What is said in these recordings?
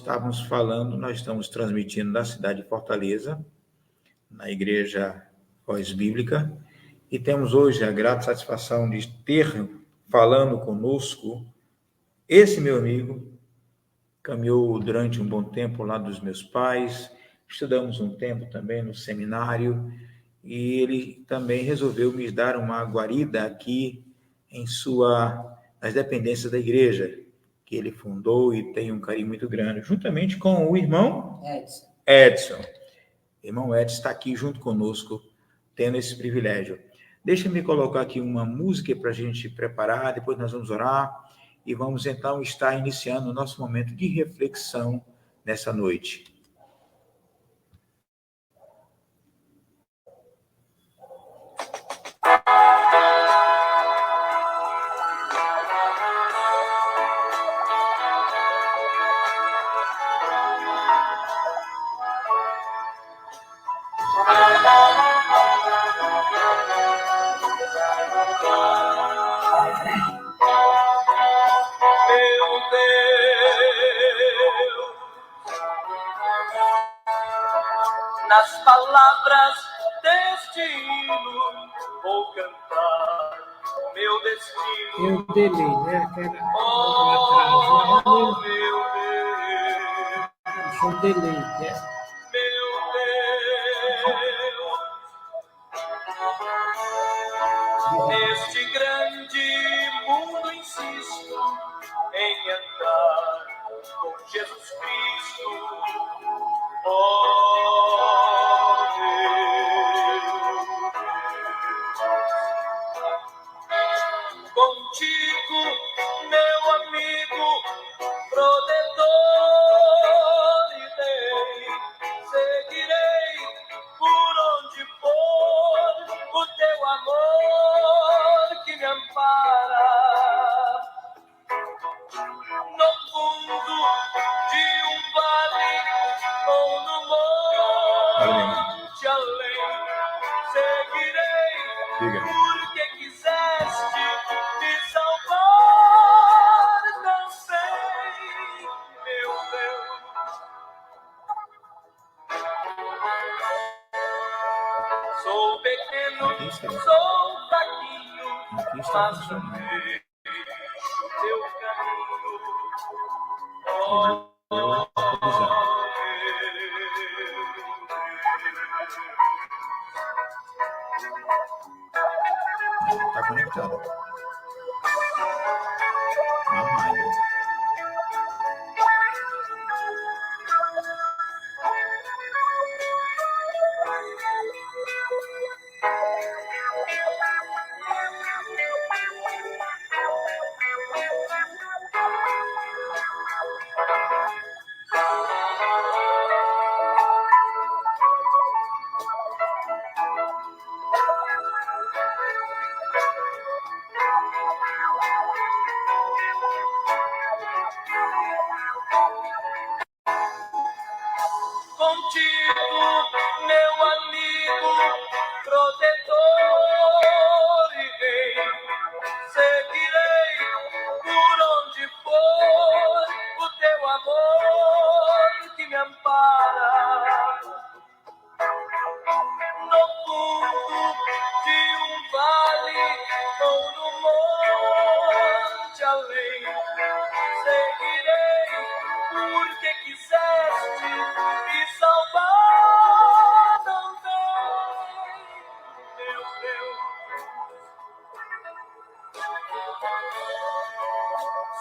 estávamos falando, nós estamos transmitindo da cidade de Fortaleza, na Igreja Voz Bíblica, e temos hoje a grata satisfação de ter falando conosco esse meu amigo, caminhou durante um bom tempo lá dos meus pais, estudamos um tempo também no seminário, e ele também resolveu me dar uma guarida aqui nas dependências da igreja, que ele fundou e tem um carinho muito grande, juntamente com o irmão Edson. O irmão Edson está aqui junto conosco, tendo esse privilégio. Deixa-me colocar aqui uma música para a gente preparar, depois nós vamos orar e vamos então estar iniciando o nosso momento de reflexão nessa noite. Nas palavras deste hino vou cantar o meu destino. Eu delay, né? Oh, meu Deus. Deixa eu delay, né? Meu Deus. Neste grande mundo insisto em andar com Jesus Cristo. Oh, Deus, contigo, meu amigo, protetor e rei, seguirei por onde for o teu amor que me ampara. No fundo de um vale ou no monte além, seguirei porque quiseste me salvar também, meu Deus. Sou pequeno, sou fraquinho, mas não deixo o teu caminho. Oh, Está conectado. Mamãe. Contigo, meu amigo, protetor e rei, seguirei por onde for o teu amor que me ampara. No fundo de um vale ou no monte além, seguirei porque quiseste me salvar também, meu Deus.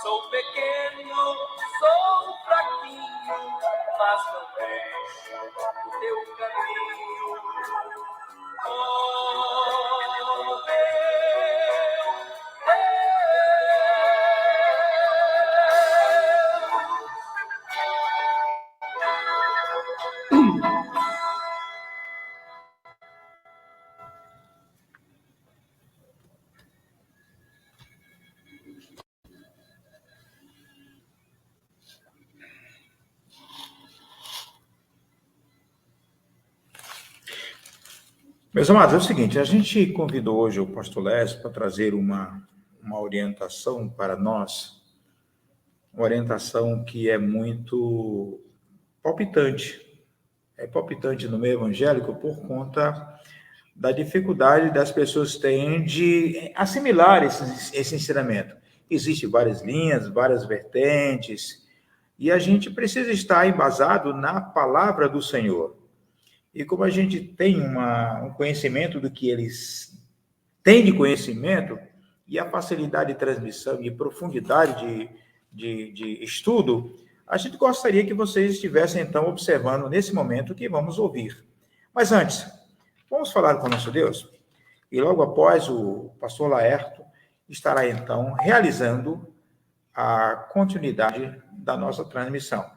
Sou pequeno, sou fraquinho, mas não deixo o teu caminho. Oh, meu Deus. Meus amados, é o seguinte, a gente convidou hoje o pastor Lécio para trazer uma orientação para nós uma orientação que é muito palpitante. É palpitante no meio evangélico por conta da dificuldade das pessoas têm de assimilar esse ensinamento. Existem várias linhas, várias vertentes, e a gente precisa estar embasado na palavra do Senhor. E como a gente tem um conhecimento do que eles têm de conhecimento, e a facilidade de transmissão e profundidade de estudo, a gente gostaria que vocês estivessem, então, observando nesse momento o que vamos ouvir. Mas antes, vamos falar com o nosso Deus? E logo após, o pastor Laerto estará, então, realizando a continuidade da nossa transmissão.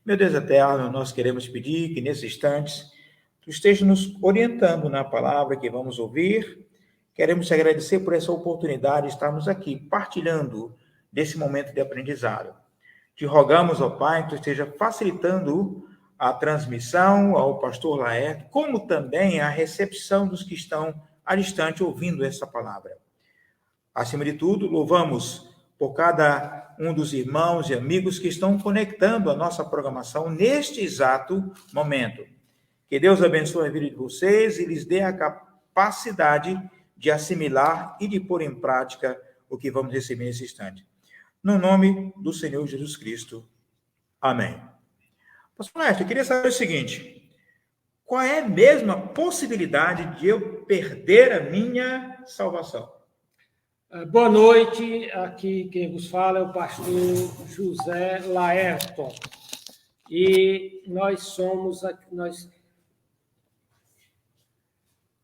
Meu Deus eterno, nós queremos pedir que, nesses instantes, tu esteja nos orientando na palavra que vamos ouvir. Queremos te agradecer por essa oportunidade de estarmos aqui, partilhando desse momento de aprendizado. Te rogamos, ó Pai, que tu esteja facilitando a transmissão ao pastor Laerto, como também a recepção dos que estão à distante ouvindo essa palavra. Acima de tudo, louvamos por cada um dos irmãos e amigos que estão conectando a nossa programação neste exato momento. Que Deus abençoe a vida de vocês e lhes dê a capacidade de assimilar e de pôr em prática o que vamos receber nesse instante. No nome do Senhor Jesus Cristo. Amém. Pastor Laerto, eu queria saber o seguinte: qual é mesmo a possibilidade de eu perder a minha salvação? Boa noite, aqui quem vos fala é o pastor José Laerto. E nós somos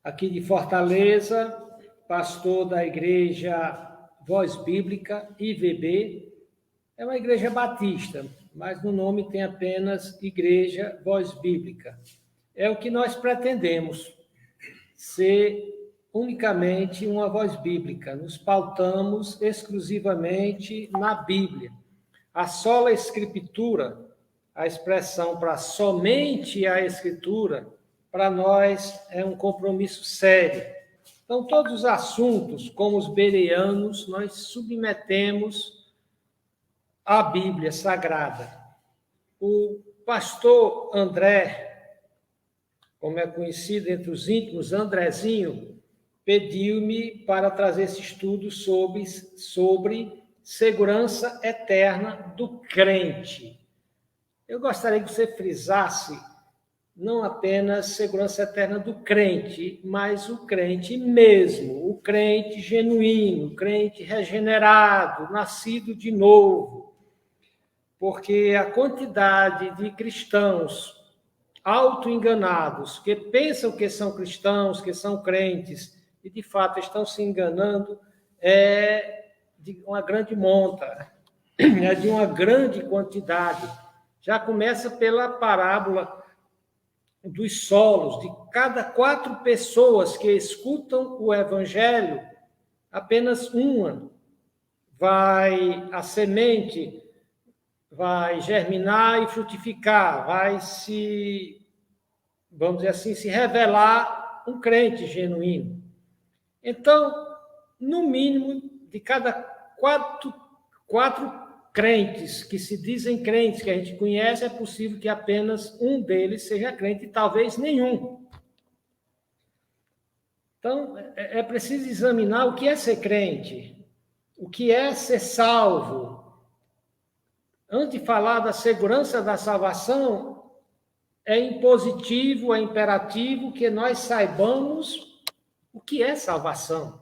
aqui de Fortaleza, pastor da igreja Voz Bíblica, IVB. É uma igreja batista, mas no nome tem apenas Igreja Voz Bíblica. É o que nós pretendemos, ser unicamente uma voz bíblica. Nos pautamos exclusivamente na Bíblia. A sola Escritura, a expressão para somente a Escritura, para nós é um compromisso sério. Então, todos os assuntos, como os bereanos, nós submetemos à Bíblia Sagrada. O pastor André, como é conhecido entre os íntimos, Andrezinho, pediu-me para trazer esse estudo sobre segurança eterna do crente. Eu gostaria que você frisasse não apenas segurança eterna do crente, mas o crente mesmo, o crente genuíno, o crente regenerado, nascido de novo. Porque a quantidade de cristãos autoenganados, que pensam que são cristãos, que são crentes, e de fato estão se enganando, é de uma grande monta, é de uma grande quantidade. Já começa pela parábola dos solos. De cada 4 pessoas que escutam o evangelho, apenas uma a semente vai germinar e frutificar, vai vamos dizer assim, se revelar um crente genuíno. Então, no mínimo, de cada 4 crentes que se dizem crentes, que a gente conhece, é possível que apenas um deles seja crente, e talvez nenhum. Então, é preciso examinar o que é ser crente, o que é ser salvo. Antes de falar da segurança da salvação, é impositivo, é imperativo que nós saibamos o que é salvação.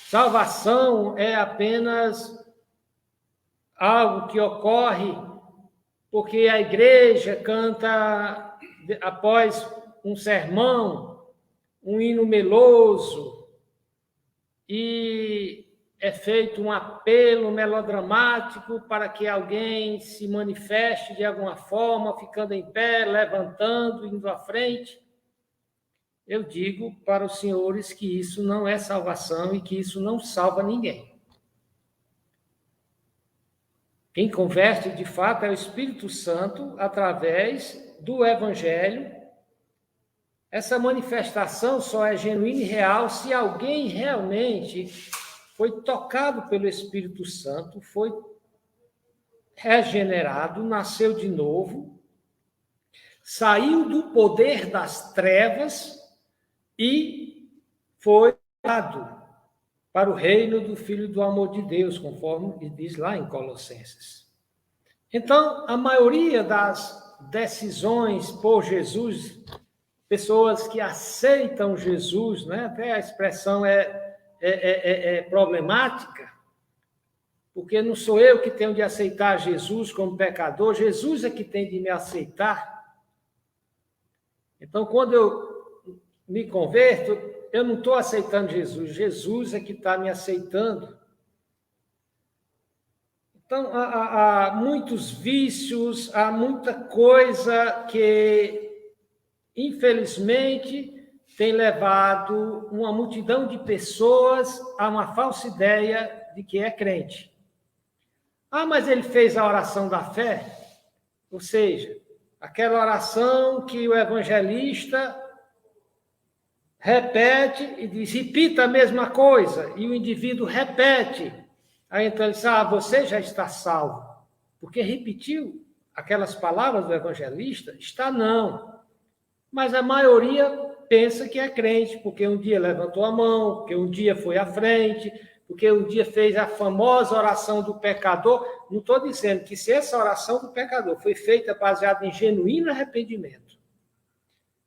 Salvação é apenas algo que ocorre porque a igreja canta, após um sermão, um hino meloso, e é feito um apelo melodramático para que alguém se manifeste de alguma forma, ficando em pé, levantando, indo à frente. Eu digo para os senhores que isso não é salvação e que isso não salva ninguém. Quem converte, de fato, é o Espírito Santo através do Evangelho. Essa manifestação só é genuína e real se alguém realmente foi tocado pelo Espírito Santo, foi regenerado, nasceu de novo, saiu do poder das trevas e foi dado para o reino do Filho do amor de Deus, conforme diz lá em Colossenses. Então, a maioria das decisões por Jesus, pessoas que aceitam Jesus, né? Até a expressão é problemática, porque não sou eu que tenho de aceitar Jesus como pecador, Jesus é que tem de me aceitar. Então, quando eu me converto, eu não estou aceitando Jesus, Jesus é que está me aceitando. Então, há muitos vícios, há muita coisa que, infelizmente, tem levado uma multidão de pessoas a uma falsa ideia de que é crente. Ah, mas ele fez a oração da fé, ou seja, aquela oração que o evangelista repete e diz, repita a mesma coisa, e o indivíduo repete. Aí então ele diz, você já está salvo, porque repetiu aquelas palavras do evangelista? Está não. Mas a maioria pensa que é crente, porque um dia levantou a mão, porque um dia foi à frente, porque um dia fez a famosa oração do pecador. Não estou dizendo que se essa oração do pecador foi feita baseada em genuíno arrependimento,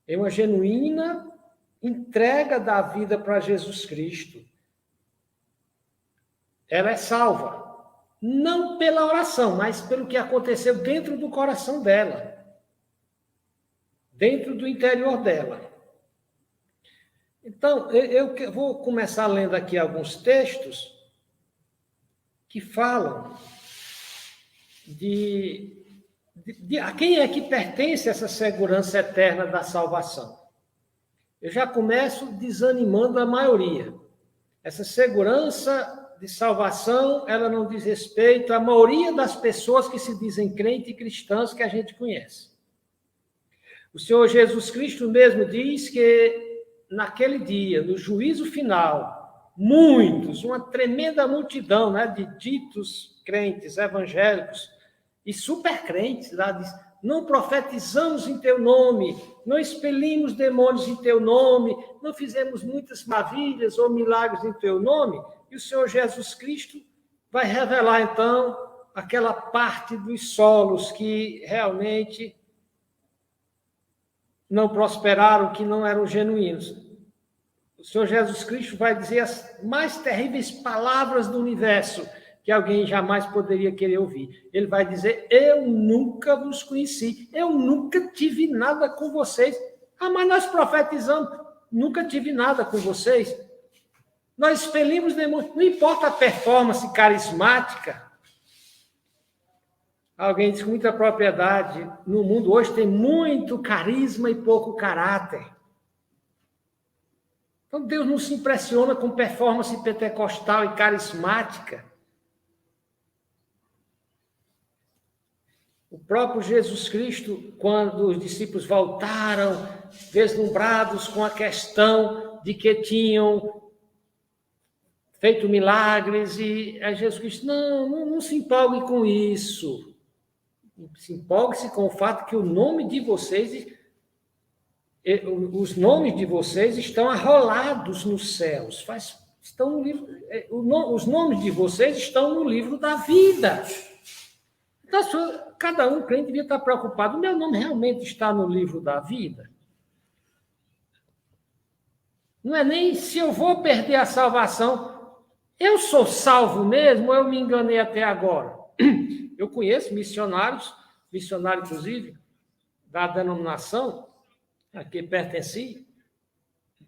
em uma genuína entrega da vida para Jesus Cristo, ela é salva. Não pela oração, mas pelo que aconteceu dentro do coração dela, dentro do interior dela. Então, eu vou começar lendo aqui alguns textos que falam a quem é que pertence essa segurança eterna da salvação. Eu já começo desanimando a maioria. Essa segurança de salvação, ela não diz respeito à maioria das pessoas que se dizem crentes e cristãs que a gente conhece. O Senhor Jesus Cristo mesmo diz que naquele dia, no juízo final, muitos, uma tremenda multidão, né, de ditos crentes evangélicos e supercrentes, lá diz, não profetizamos em teu nome, não expelimos demônios em teu nome, não fizemos muitas maravilhas ou milagres em teu nome. E o Senhor Jesus Cristo vai revelar, então, aquela parte dos solos que realmente não prosperaram, que não eram genuínos. O Senhor Jesus Cristo vai dizer as mais terríveis palavras do universo que alguém jamais poderia querer ouvir. Ele vai dizer, eu nunca vos conheci, eu nunca tive nada com vocês. Mas nós profetizamos, nunca tive nada com vocês. Nós expelimos demônios, não importa a performance carismática. Alguém diz com muita propriedade, no mundo hoje tem muito carisma e pouco caráter. Então Deus não se impressiona com performance pentecostal e carismática. O próprio Jesus Cristo, quando os discípulos voltaram, deslumbrados com a questão de que tinham feito milagres, e a Jesus Cristo, não se empolgue com isso. Se empolgue-se com o fato que o nome de vocês, os nomes de vocês estão arrolados nos céus. Estão no livro, os nomes de vocês estão no livro da vida. Então, cada um crente devia estar preocupado. O meu nome realmente está no livro da vida? Não é nem se eu vou perder a salvação. Eu sou salvo mesmo ou eu me enganei até agora? Eu conheço missionário inclusive, da denominação a que pertenci,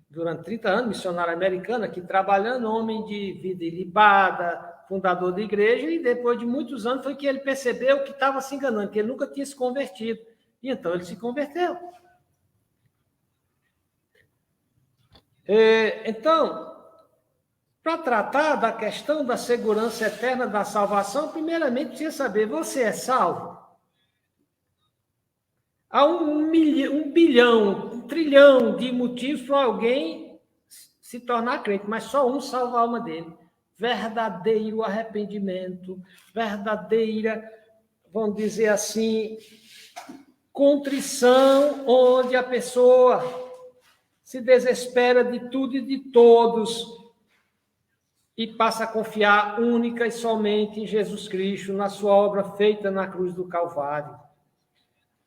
durante 30 anos, missionário americano, aqui trabalhando, homem de vida ilibada, fundador da igreja, e depois de muitos anos foi que ele percebeu que estava se enganando, que ele nunca tinha se convertido. E então ele se converteu. Então, para tratar da questão da segurança eterna da salvação, primeiramente precisa saber, você é salvo? Há um bilhão, um trilhão de motivos para alguém se tornar crente, mas só um salva a alma dele. verdadeiro arrependimento, verdadeira, vamos dizer assim, contrição, onde a pessoa se desespera de tudo e de todos e passa a confiar única e somente em Jesus Cristo, na sua obra feita na cruz do Calvário.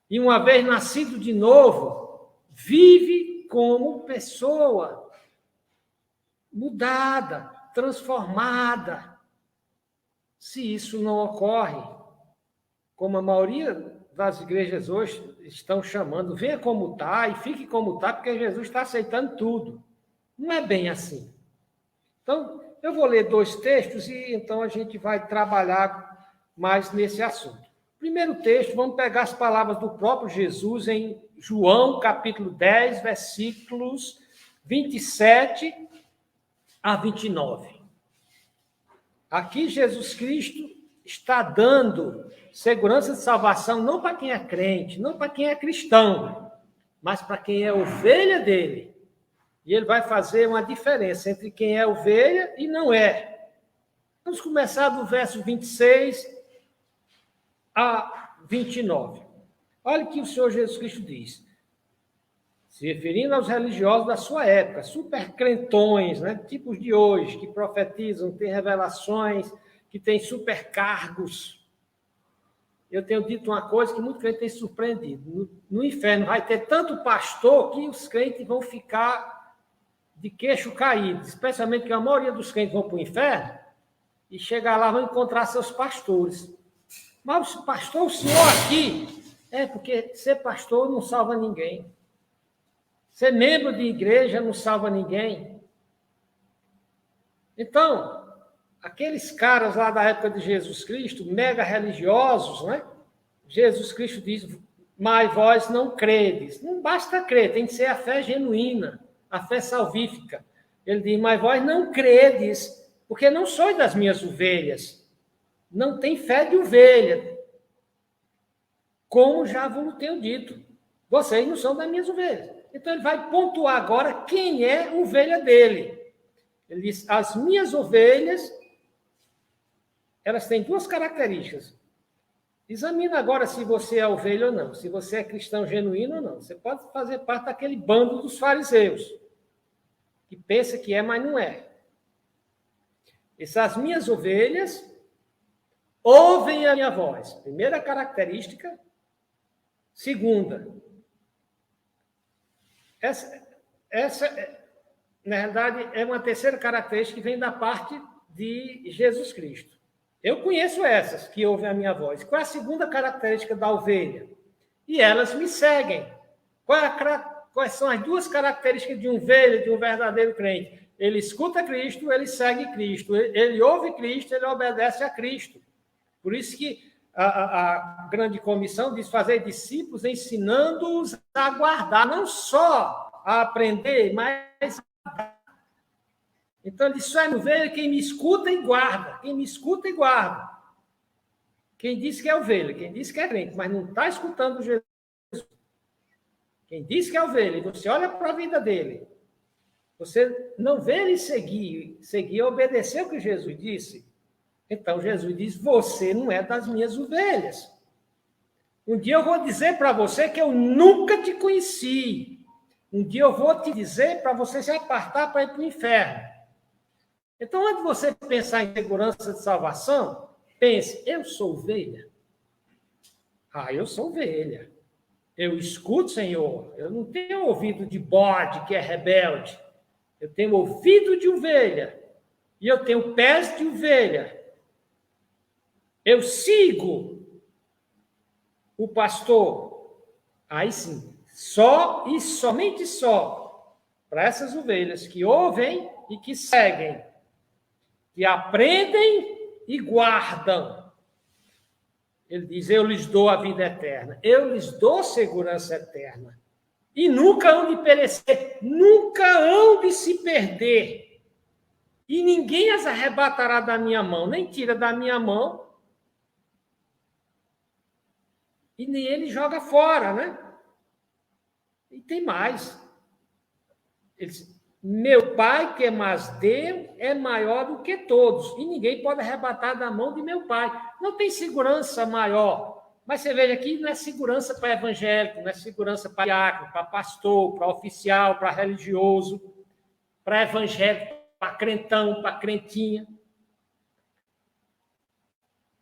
E uma vez nascido de novo, vive como pessoa mudada, transformada. Se isso não ocorre, como a maioria das igrejas hoje estão chamando, venha como está e fique como está, porque Jesus está aceitando tudo. Não é bem assim. Então, eu vou ler 2 textos e então a gente vai trabalhar mais nesse assunto. Primeiro texto, vamos pegar as palavras do próprio Jesus em João, capítulo 10, versículos 27 a 29. Aqui Jesus Cristo está dando segurança de salvação não para quem é crente, não para quem é cristão, mas para quem é ovelha dele. E ele vai fazer uma diferença entre quem é ovelha e não é. Vamos começar do verso 26 a 29. Olha o que o Senhor Jesus Cristo diz. Se referindo aos religiosos da sua época, super crentões, né, tipos de hoje, que profetizam, têm revelações, que têm super cargos. Eu tenho dito uma coisa que muito crente tem surpreendido. No inferno vai ter tanto pastor que os crentes vão ficar de queixo caído, especialmente que a maioria dos crentes vão para o inferno e chegar lá vão encontrar seus pastores. Mas, pastor, o senhor aqui, porque ser pastor não salva ninguém. Ser membro de igreja não salva ninguém. Então, aqueles caras lá da época de Jesus Cristo, mega religiosos, né? Jesus Cristo diz, mas vós não credes. Não basta crer, tem que ser a fé genuína, a fé salvífica. Ele diz, mas vós não credes, porque não sois das minhas ovelhas. Não tem fé de ovelha. Como já vos tenho dito, vocês não são das minhas ovelhas. Então, ele vai pontuar agora quem é ovelha dele. Ele diz, as minhas ovelhas, elas têm 2 características. Examina agora se você é ovelha ou não, se você é cristão genuíno ou não. Você pode fazer parte daquele bando dos fariseus, que pensa que é, mas não é. Essas minhas ovelhas ouvem a minha voz. Primeira característica. Segunda, essa, na verdade, é uma terceira característica que vem da parte de Jesus Cristo. Eu conheço essas que ouvem a minha voz. Qual é a segunda característica da ovelha? E elas me seguem. Quais são as 2 características de uma ovelha, de um verdadeiro crente? Ele escuta Cristo, ele segue Cristo. Ele ouve Cristo, ele obedece a Cristo. Por isso que a grande comissão diz fazer discípulos ensinando-os a guardar, não só a aprender, mas a... Então, ele só é ovelha quem me escuta e guarda. Quem me escuta e guarda. Quem diz que é ovelha, quem diz que é crente, mas não está escutando Jesus. Quem diz que é ovelha, e você olha para a vida dele, você não vê ele seguir e obedecer o que Jesus disse. Então, Jesus diz, você não é das minhas ovelhas. Um dia eu vou dizer para você que eu nunca te conheci. Um dia eu vou te dizer para você se apartar para ir para o inferno. Então, antes de você pensar em segurança de salvação, pense, eu sou ovelha? Eu sou ovelha. Eu escuto, Senhor. Eu não tenho ouvido de bode, que é rebelde. Eu tenho ouvido de ovelha. E eu tenho pés de ovelha. Eu sigo o pastor. Aí sim, só e somente só para essas ovelhas que ouvem e que seguem, que aprendem e guardam. Ele diz, eu lhes dou a vida eterna, eu lhes dou segurança eterna. E nunca hão de perecer, nunca hão de se perder. E ninguém as arrebatará da minha mão, nem tira da minha mão, e nem ele joga fora, né? E tem mais. Meu Pai, que mais deu, é maior do que todos, e ninguém pode arrebatar da mão de meu Pai. Não tem segurança maior. Mas você veja aqui, não é segurança para evangélico, não é segurança para diácono, para pastor, para oficial, para religioso, para evangélico, para crentão, para crentinha.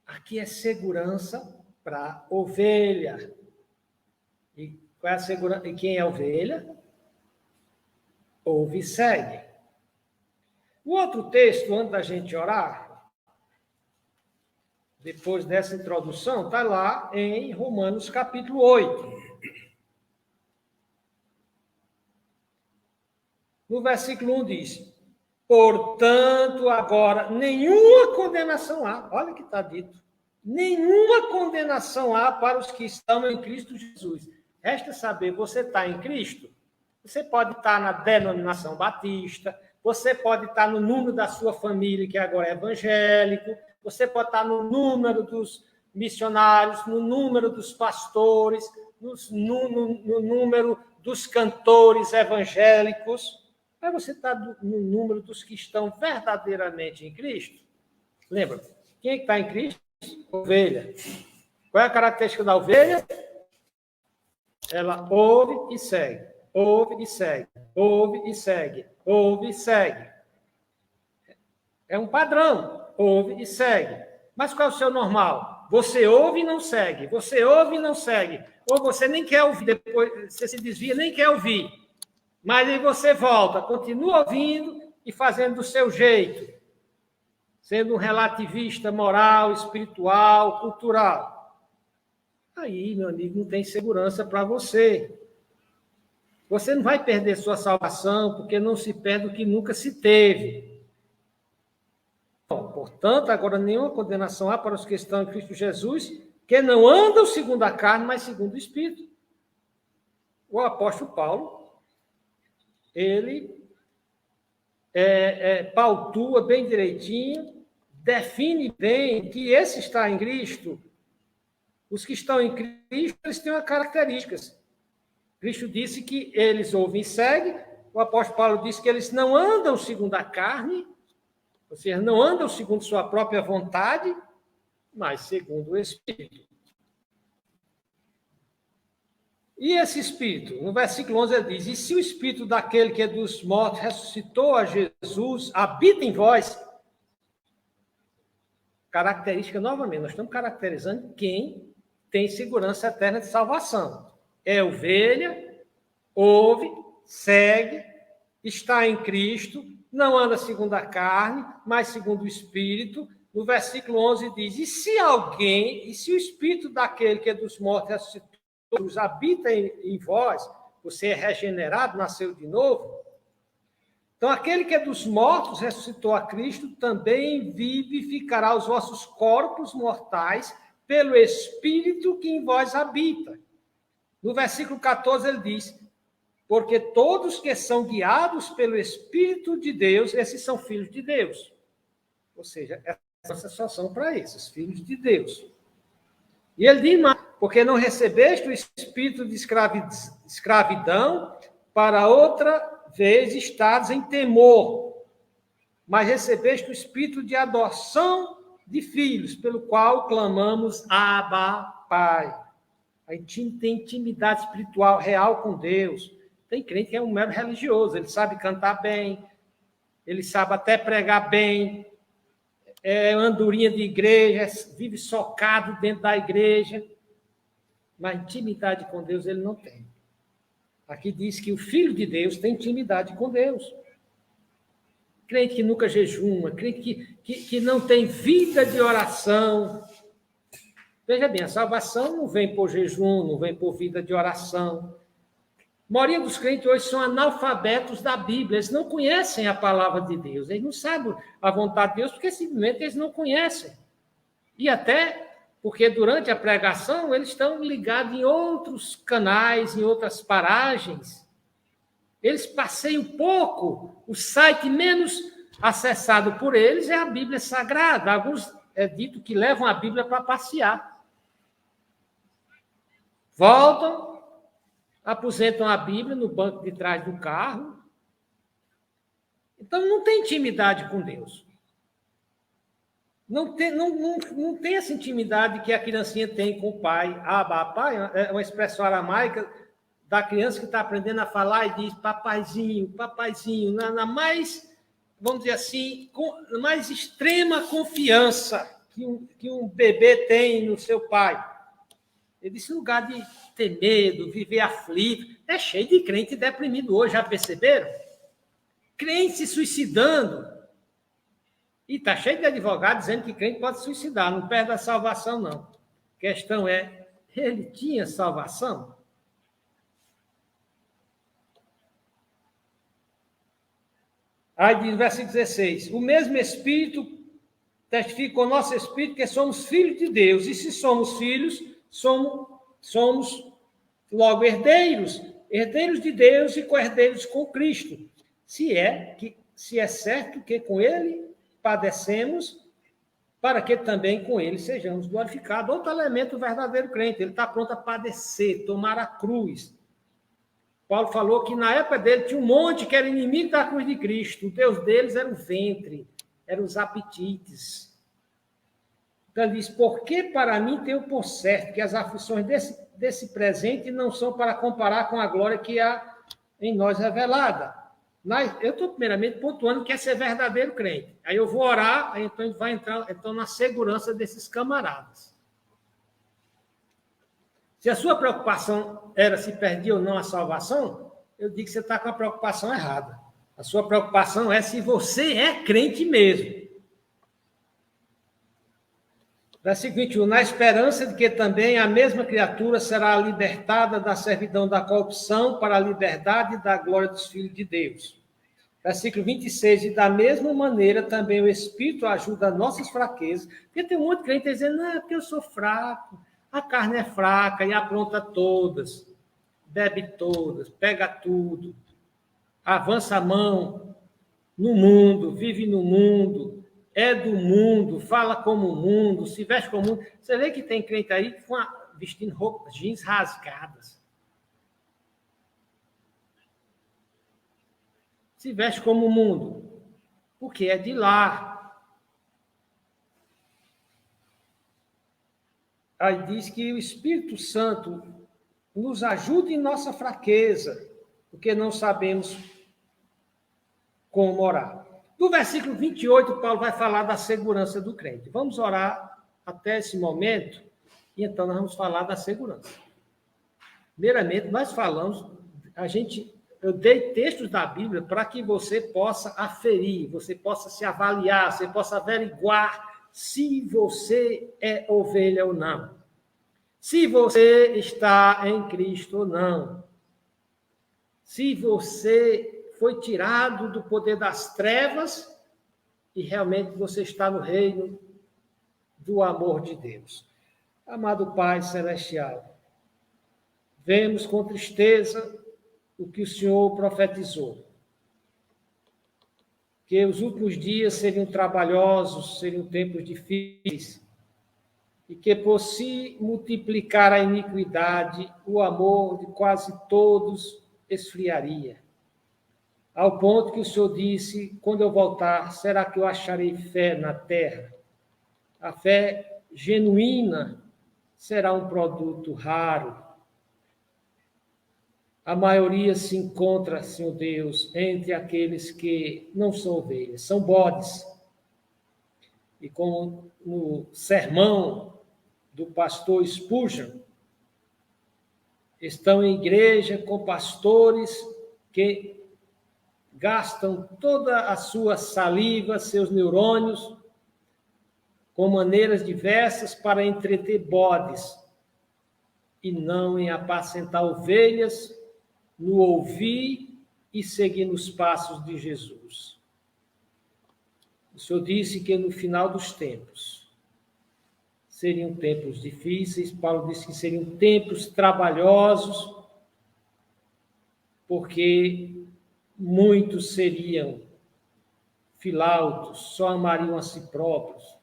Aqui é segurança para ovelha. E qual é a segurança? E quem é ovelha? Ouve e segue. O outro texto, antes da gente orar, depois dessa introdução, está lá em Romanos capítulo 8. No versículo 1 diz: portanto, agora, nenhuma condenação há. Olha o que está dito. Nenhuma condenação há para os que estão em Cristo Jesus. Resta saber, você está em Cristo? Você pode estar na denominação batista, você pode estar no número da sua família, que agora é evangélico, você pode estar no número dos missionários, no número dos pastores, no número dos cantores evangélicos, mas você está no número dos que estão verdadeiramente em Cristo. Lembra? Quem é que está em Cristo? Ovelha. Qual é a característica da ovelha? Ela ouve e segue. Ouve e segue, ouve e segue, ouve e segue. É um padrão, ouve e segue. Mas qual é o seu normal? Você ouve e não segue, você ouve e não segue. Ou você nem quer ouvir, depois você se desvia, nem quer ouvir. Mas aí você volta, continua ouvindo e fazendo do seu jeito. Sendo um relativista moral, espiritual, cultural. Aí, meu amigo, não tem segurança para você. Você não vai perder sua salvação, porque não se perde o que nunca se teve. Bom, portanto, agora nenhuma condenação há para os que estão em Cristo Jesus, que não andam segundo a carne, mas segundo o Espírito. O apóstolo Paulo, ele pautua bem direitinho, define bem que esse está em Cristo. Os que estão em Cristo, eles têm uma características. Cristo disse que eles ouvem e seguem. O apóstolo Paulo disse que eles não andam segundo a carne, ou seja, não andam segundo sua própria vontade, mas segundo o Espírito. E esse Espírito? No versículo 11 ele diz: e se o Espírito daquele que é dos mortos ressuscitou a Jesus habita em vós? Característica, novamente, nós estamos caracterizando quem tem segurança eterna de salvação. É ovelha, ouve, segue, está em Cristo, não anda segundo a carne, mas segundo o Espírito. No versículo 11 diz: e se o Espírito daquele que é dos mortos ressuscitou, habita em vós, você é regenerado, nasceu de novo. Então, aquele que é dos mortos ressuscitou a Cristo, também vivificará os vossos corpos mortais pelo Espírito que em vós habita. No versículo 14 ele diz: porque todos que são guiados pelo Espírito de Deus, esses são filhos de Deus. Ou seja, essa situação para esses, filhos de Deus. E ele diz mais: porque não recebeste o espírito de escravidão para outra vez estares em temor, mas recebeste o espírito de adoção de filhos, pelo qual clamamos Abba, Pai. A gente tem intimidade espiritual real com Deus. Tem crente que é um mero religioso, ele sabe cantar bem, ele sabe até pregar bem, é andorinha de igreja, vive socado dentro da igreja, mas intimidade com Deus ele não tem. Aqui diz que o Filho de Deus tem intimidade com Deus. Crente que nunca jejuma, crente que não tem vida de oração. Veja bem, a salvação não vem por jejum, não vem por vida de oração. A maioria dos crentes hoje são analfabetos da Bíblia, eles não conhecem a palavra de Deus, eles não sabem a vontade de Deus, porque simplesmente eles não conhecem. E até porque durante a pregação eles estão ligados em outros canais, em outras paragens. Eles passeiam pouco. O site menos acessado por eles é a Bíblia Sagrada. Alguns é dito que levam a Bíblia para passear. Voltam, aposentam a Bíblia no banco de trás do carro, Então, não tem intimidade com Deus. Não tem essa intimidade que a criancinha tem com o pai. Abba, pai, é uma expressão aramaica da criança que está aprendendo a falar e diz papaizinho, papaizinho, na mais, vamos dizer assim, na mais extrema confiança que um bebê tem no seu pai. Ele disse, no lugar de ter medo, viver aflito, é cheio de crente deprimido hoje, já perceberam? Crente se suicidando. E está cheio de advogados dizendo que crente pode se suicidar, não perde a salvação, não. A questão é, ele tinha salvação? Aí diz, versículo 16, o mesmo Espírito testifica com o nosso Espírito que somos filhos de Deus, e se somos filhos, somos logo herdeiros, herdeiros de Deus e co-herdeiros com Cristo, se é certo que com Ele padecemos, para que também com Ele sejamos glorificados. Outro elemento do verdadeiro crente, ele está pronto a padecer, tomar a cruz. Paulo falou que na época dele tinha um monte que era inimigo da cruz de Cristo. O Deus deles era o ventre, eram os apetites. Então ele diz, porque para mim tenho por certo que as aflições desse presente não são para comparar com a glória que há em nós revelada. Eu estou primeiramente pontuando que esse é verdadeiro crente. Aí eu vou orar, aí então a gente vai entrar na segurança desses camaradas. Se a sua preocupação era se perdia ou não a salvação, eu digo que você está com a preocupação errada. A sua preocupação é se você é crente mesmo. Versículo 21, na esperança de que também a mesma criatura será libertada da servidão da corrupção para a liberdade da glória dos filhos de Deus. Versículo 26, e da mesma maneira também o Espírito ajuda nossas fraquezas, porque tem um monte de crente dizendo, não, é porque eu sou fraco, a carne é fraca e apronta todas, bebe todas, pega tudo, avança a mão no mundo, vive no mundo, é do mundo, fala como o mundo, se veste como o mundo. Você vê que tem crente aí vestindo roupas, jeans rasgadas. Se veste como o mundo, porque é de lá. Aí diz que o Espírito Santo nos ajuda em nossa fraqueza, porque não sabemos como orar. No versículo 28, Paulo vai falar da segurança do crente. Vamos orar até esse momento, e então nós vamos falar da segurança. Primeiramente, nós falamos, eu dei textos da Bíblia para que você possa aferir, você possa se avaliar, você possa averiguar se você é ovelha ou não. Se você está em Cristo ou não. Se você foi tirado do poder das trevas e realmente você está no reino do amor de Deus. Amado Pai Celestial, vemos com tristeza o que o Senhor profetizou. Que os últimos dias seriam trabalhosos, seriam tempos difíceis, e que por se multiplicar a iniquidade, o amor de quase todos esfriaria. Ao ponto que o Senhor disse, quando eu voltar, será que eu acharei fé na terra? A fé genuína será um produto raro. A maioria se encontra, Senhor Deus, entre aqueles que não são ovelhas, são bodes. E como no sermão do pastor Spurgeon, estão em igreja com pastores que gastam toda a sua saliva, seus neurônios, com maneiras diversas para entreter bodes, e não em apacentar ovelhas, no ouvir e seguir nos passos de Jesus. O Senhor disse que no final dos tempos seriam tempos difíceis, Paulo disse que seriam tempos trabalhosos, porque muitos seriam filautos, só amariam a si próprios,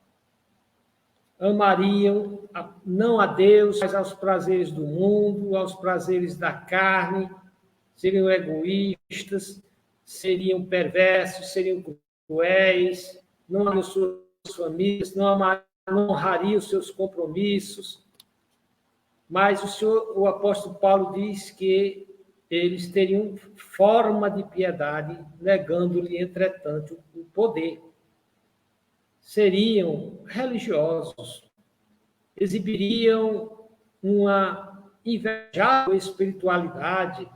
amariam não a Deus, mas aos prazeres do mundo, aos prazeres da carne, seriam egoístas, seriam perversos, seriam cruéis, não amariam suas famílias, não honrariam os seus compromissos. Mas o apóstolo Paulo diz que eles teriam forma de piedade, negando-lhe, entretanto, o poder. Seriam religiosos, exibiriam uma invejável espiritualidade,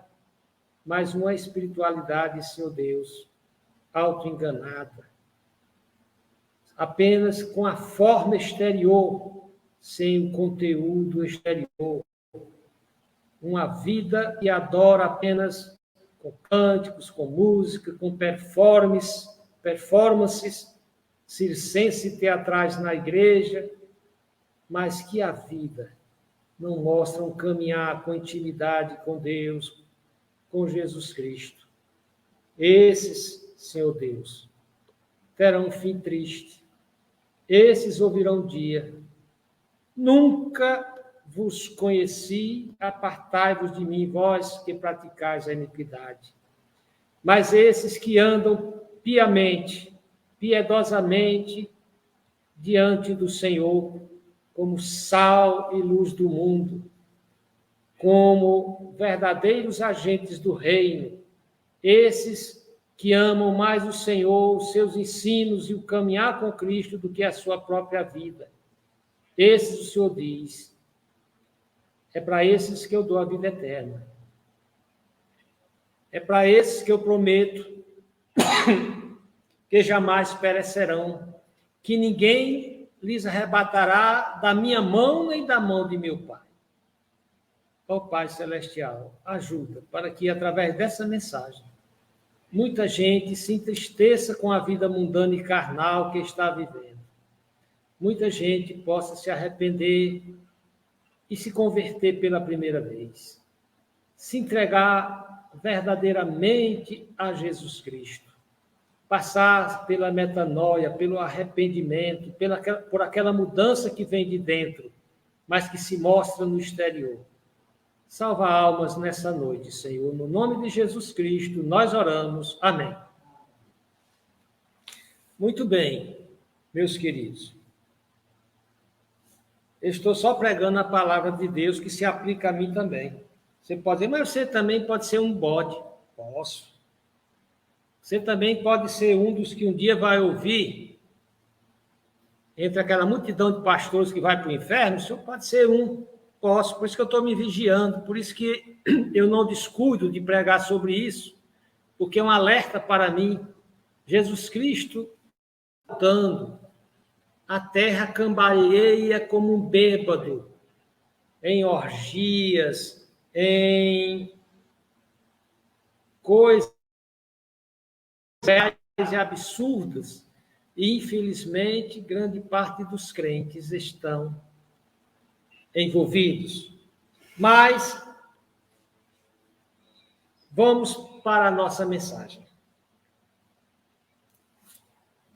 mas uma espiritualidade, Senhor Deus, autoenganada, apenas com a forma exterior, sem o conteúdo exterior. Uma vida que adora apenas com cânticos, com música, com performances circenses e teatrais na igreja, mas que a vida não mostra um caminhar com intimidade com Deus, com Jesus Cristo. Esses, Senhor Deus, terão um fim triste. Esses ouvirão um dia: nunca vos conheci, apartai-vos de mim, vós que praticais a iniquidade. Mas esses que andam piedosamente diante do Senhor, como sal e luz do mundo, como verdadeiros agentes do reino, esses que amam mais o Senhor, os seus ensinos e o caminhar com Cristo do que a sua própria vida. Esses, o Senhor diz, é para esses que eu dou a vida eterna. É para esses que eu prometo que jamais perecerão, que ninguém lhes arrebatará da minha mão nem da mão de meu Pai. Ó Pai Celestial, ajuda para que, através dessa mensagem, muita gente se entristeça com a vida mundana e carnal que está vivendo. Muita gente possa se arrepender e se converter pela primeira vez. Se entregar verdadeiramente a Jesus Cristo. Passar pela metanoia, pelo arrependimento, por aquela mudança que vem de dentro, mas que se mostra no exterior. Salva almas nessa noite, Senhor. No nome de Jesus Cristo, nós oramos. Amém. Muito bem, meus queridos. Eu estou só pregando a palavra de Deus que se aplica a mim também. Você pode dizer, mas você também pode ser um bode. Posso. Você também pode ser um dos que um dia vai ouvir, entre aquela multidão de pastores que vai para o inferno, o senhor pode ser um. Posso, por isso que eu estou me vigiando, por isso que eu não descuido de pregar sobre isso, porque é um alerta para mim. Jesus Cristo voltando, a terra cambaleia como um bêbado, em orgias, em coisas e absurdas, e infelizmente grande parte dos crentes estão envolvidos. Mas vamos para a nossa mensagem.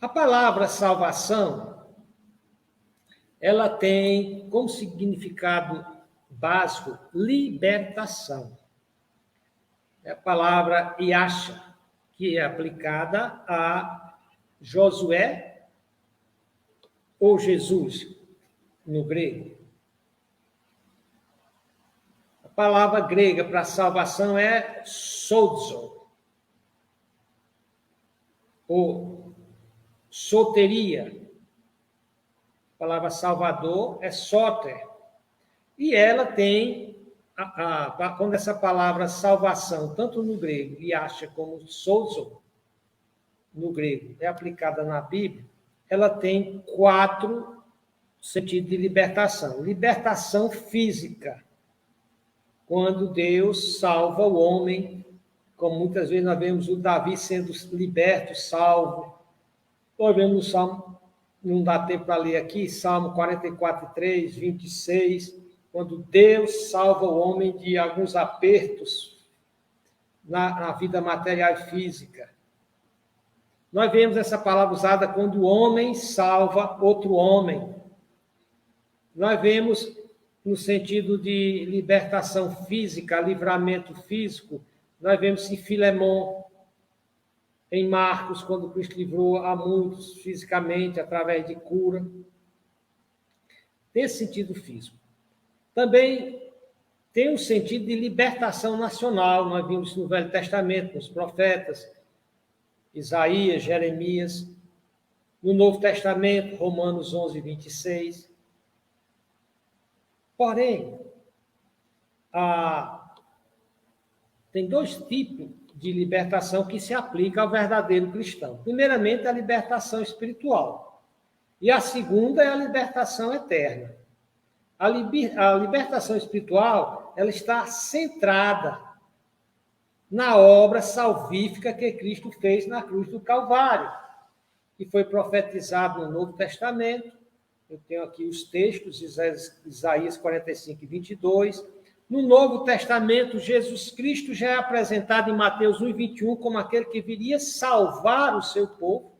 A palavra salvação, ela tem como significado básico libertação. É a palavra Yasha, que é aplicada a Josué ou Jesus, no grego. A palavra grega para salvação é sozo, ou soteria. A palavra salvador é soter. E ela tem, quando essa palavra salvação, tanto no grego, Yasha, como sozo, no grego, é aplicada na Bíblia, ela tem 4 sentidos de libertação. Libertação física, quando Deus salva o homem, como muitas vezes nós vemos o Davi sendo liberto, salvo. Nós vemos no Salmo, não dá tempo para ler aqui, Salmo 44:3, 26, quando Deus salva o homem de alguns apertos na vida material e física. Nós vemos essa palavra usada quando o homem salva outro homem. Nós vemos no sentido de libertação física, livramento físico, nós vemos em Filemon, em Marcos, quando Cristo livrou a muitos fisicamente através de cura. Nesse sentido físico. Também tem um sentido de libertação nacional. Nós vimos isso no Velho Testamento, nos profetas, Isaías, Jeremias. No Novo Testamento, Romanos 11, 26. Porém, tem dois tipos de libertação que se aplica ao verdadeiro cristão. Primeiramente, a libertação espiritual. E a segunda é a libertação eterna. A libertação espiritual, ela está centrada na obra salvífica que Cristo fez na cruz do Calvário, que foi profetizado no Novo Testamento. Eu tenho aqui os textos, Isaías 45 e 22. No Novo Testamento, Jesus Cristo já é apresentado em Mateus 1 e 21 como aquele que viria salvar o seu povo.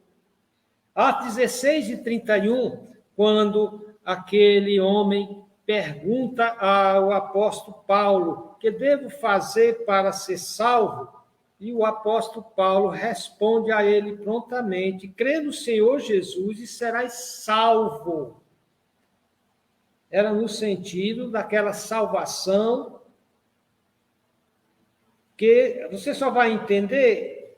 Atos 16 e 31, quando aquele homem pergunta ao apóstolo Paulo: o que devo fazer para ser salvo? E o apóstolo Paulo responde a ele prontamente: crê no Senhor Jesus e serás salvo. Era no sentido daquela salvação que você só vai entender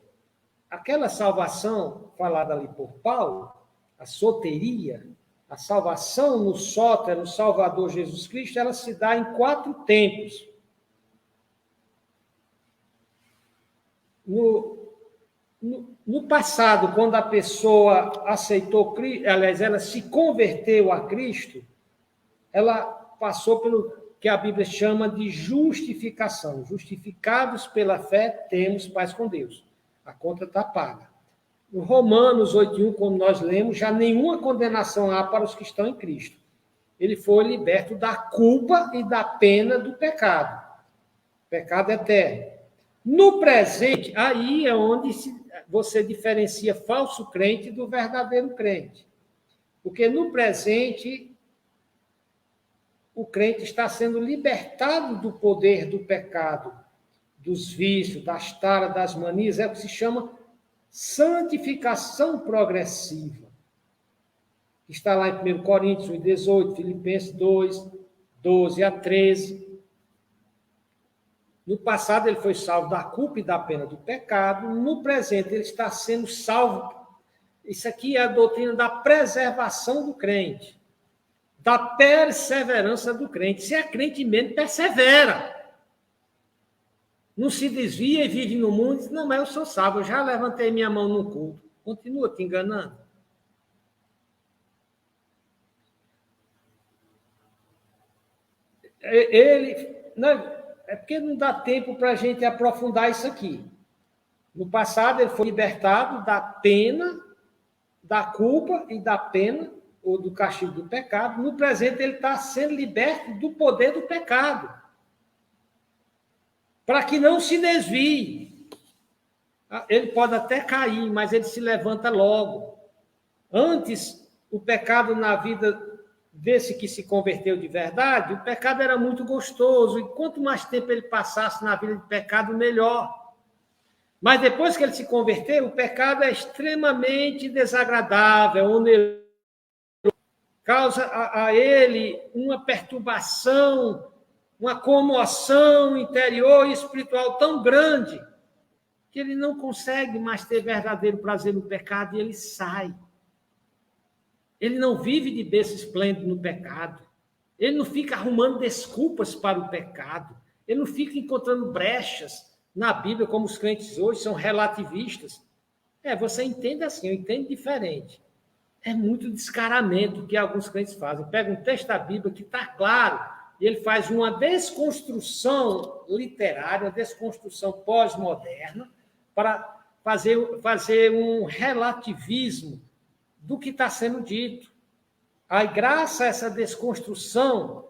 aquela salvação falada ali por Paulo, a soteria, a salvação no sóter, no Salvador Jesus Cristo, ela se dá em 4 tempos. No passado, quando a pessoa aceitou Cristo, aliás, ela se converteu a Cristo, ela passou pelo que a Bíblia chama de justificação. Justificados pela fé, temos paz com Deus. A conta está paga. No Romanos 8:1, como nós lemos, já nenhuma condenação há para os que estão em Cristo. Ele foi liberto da culpa e da pena do pecado. Pecado eterno. No presente, aí é onde você diferencia falso crente do verdadeiro crente. Porque no presente, o crente está sendo libertado do poder do pecado, dos vícios, das taras, das manias, é o que se chama santificação progressiva. Está lá em 1 Coríntios 1:18, Filipenses 2, 12 a 13. No passado, ele foi salvo da culpa e da pena do pecado. No presente, ele está sendo salvo. Isso aqui é a doutrina da preservação do crente, da perseverança do crente. Se é crente mesmo, persevera. Não se desvia e vive no mundo e diz: não, mas eu sou salvo, eu já levantei minha mão no culto. Continua te enganando. É porque não dá tempo para a gente aprofundar isso aqui. No passado, ele foi libertado da pena, da culpa e da pena, ou do castigo do pecado. No presente, ele está sendo liberto do poder do pecado, para que não se desvie. Ele pode até cair, mas ele se levanta logo. Antes, o pecado na vida desse que se converteu de verdade, o pecado era muito gostoso, e quanto mais tempo ele passasse na vida de pecado, melhor. Mas depois que ele se converteu, o pecado é extremamente desagradável, oneroso, causa a ele uma perturbação, uma comoção interior e espiritual tão grande, que ele não consegue mais ter verdadeiro prazer no pecado e ele sai. Ele não vive de berço esplêndido no pecado. Ele não fica arrumando desculpas para o pecado. Ele não fica encontrando brechas na Bíblia, como os crentes hoje são relativistas. Você entende assim, eu entendo diferente. É muito descaramento que alguns crentes fazem. Pega um texto da Bíblia que está claro, e ele faz uma desconstrução literária, uma desconstrução pós-moderna, para fazer um relativismo do que está sendo dito. Aí, graças a essa desconstrução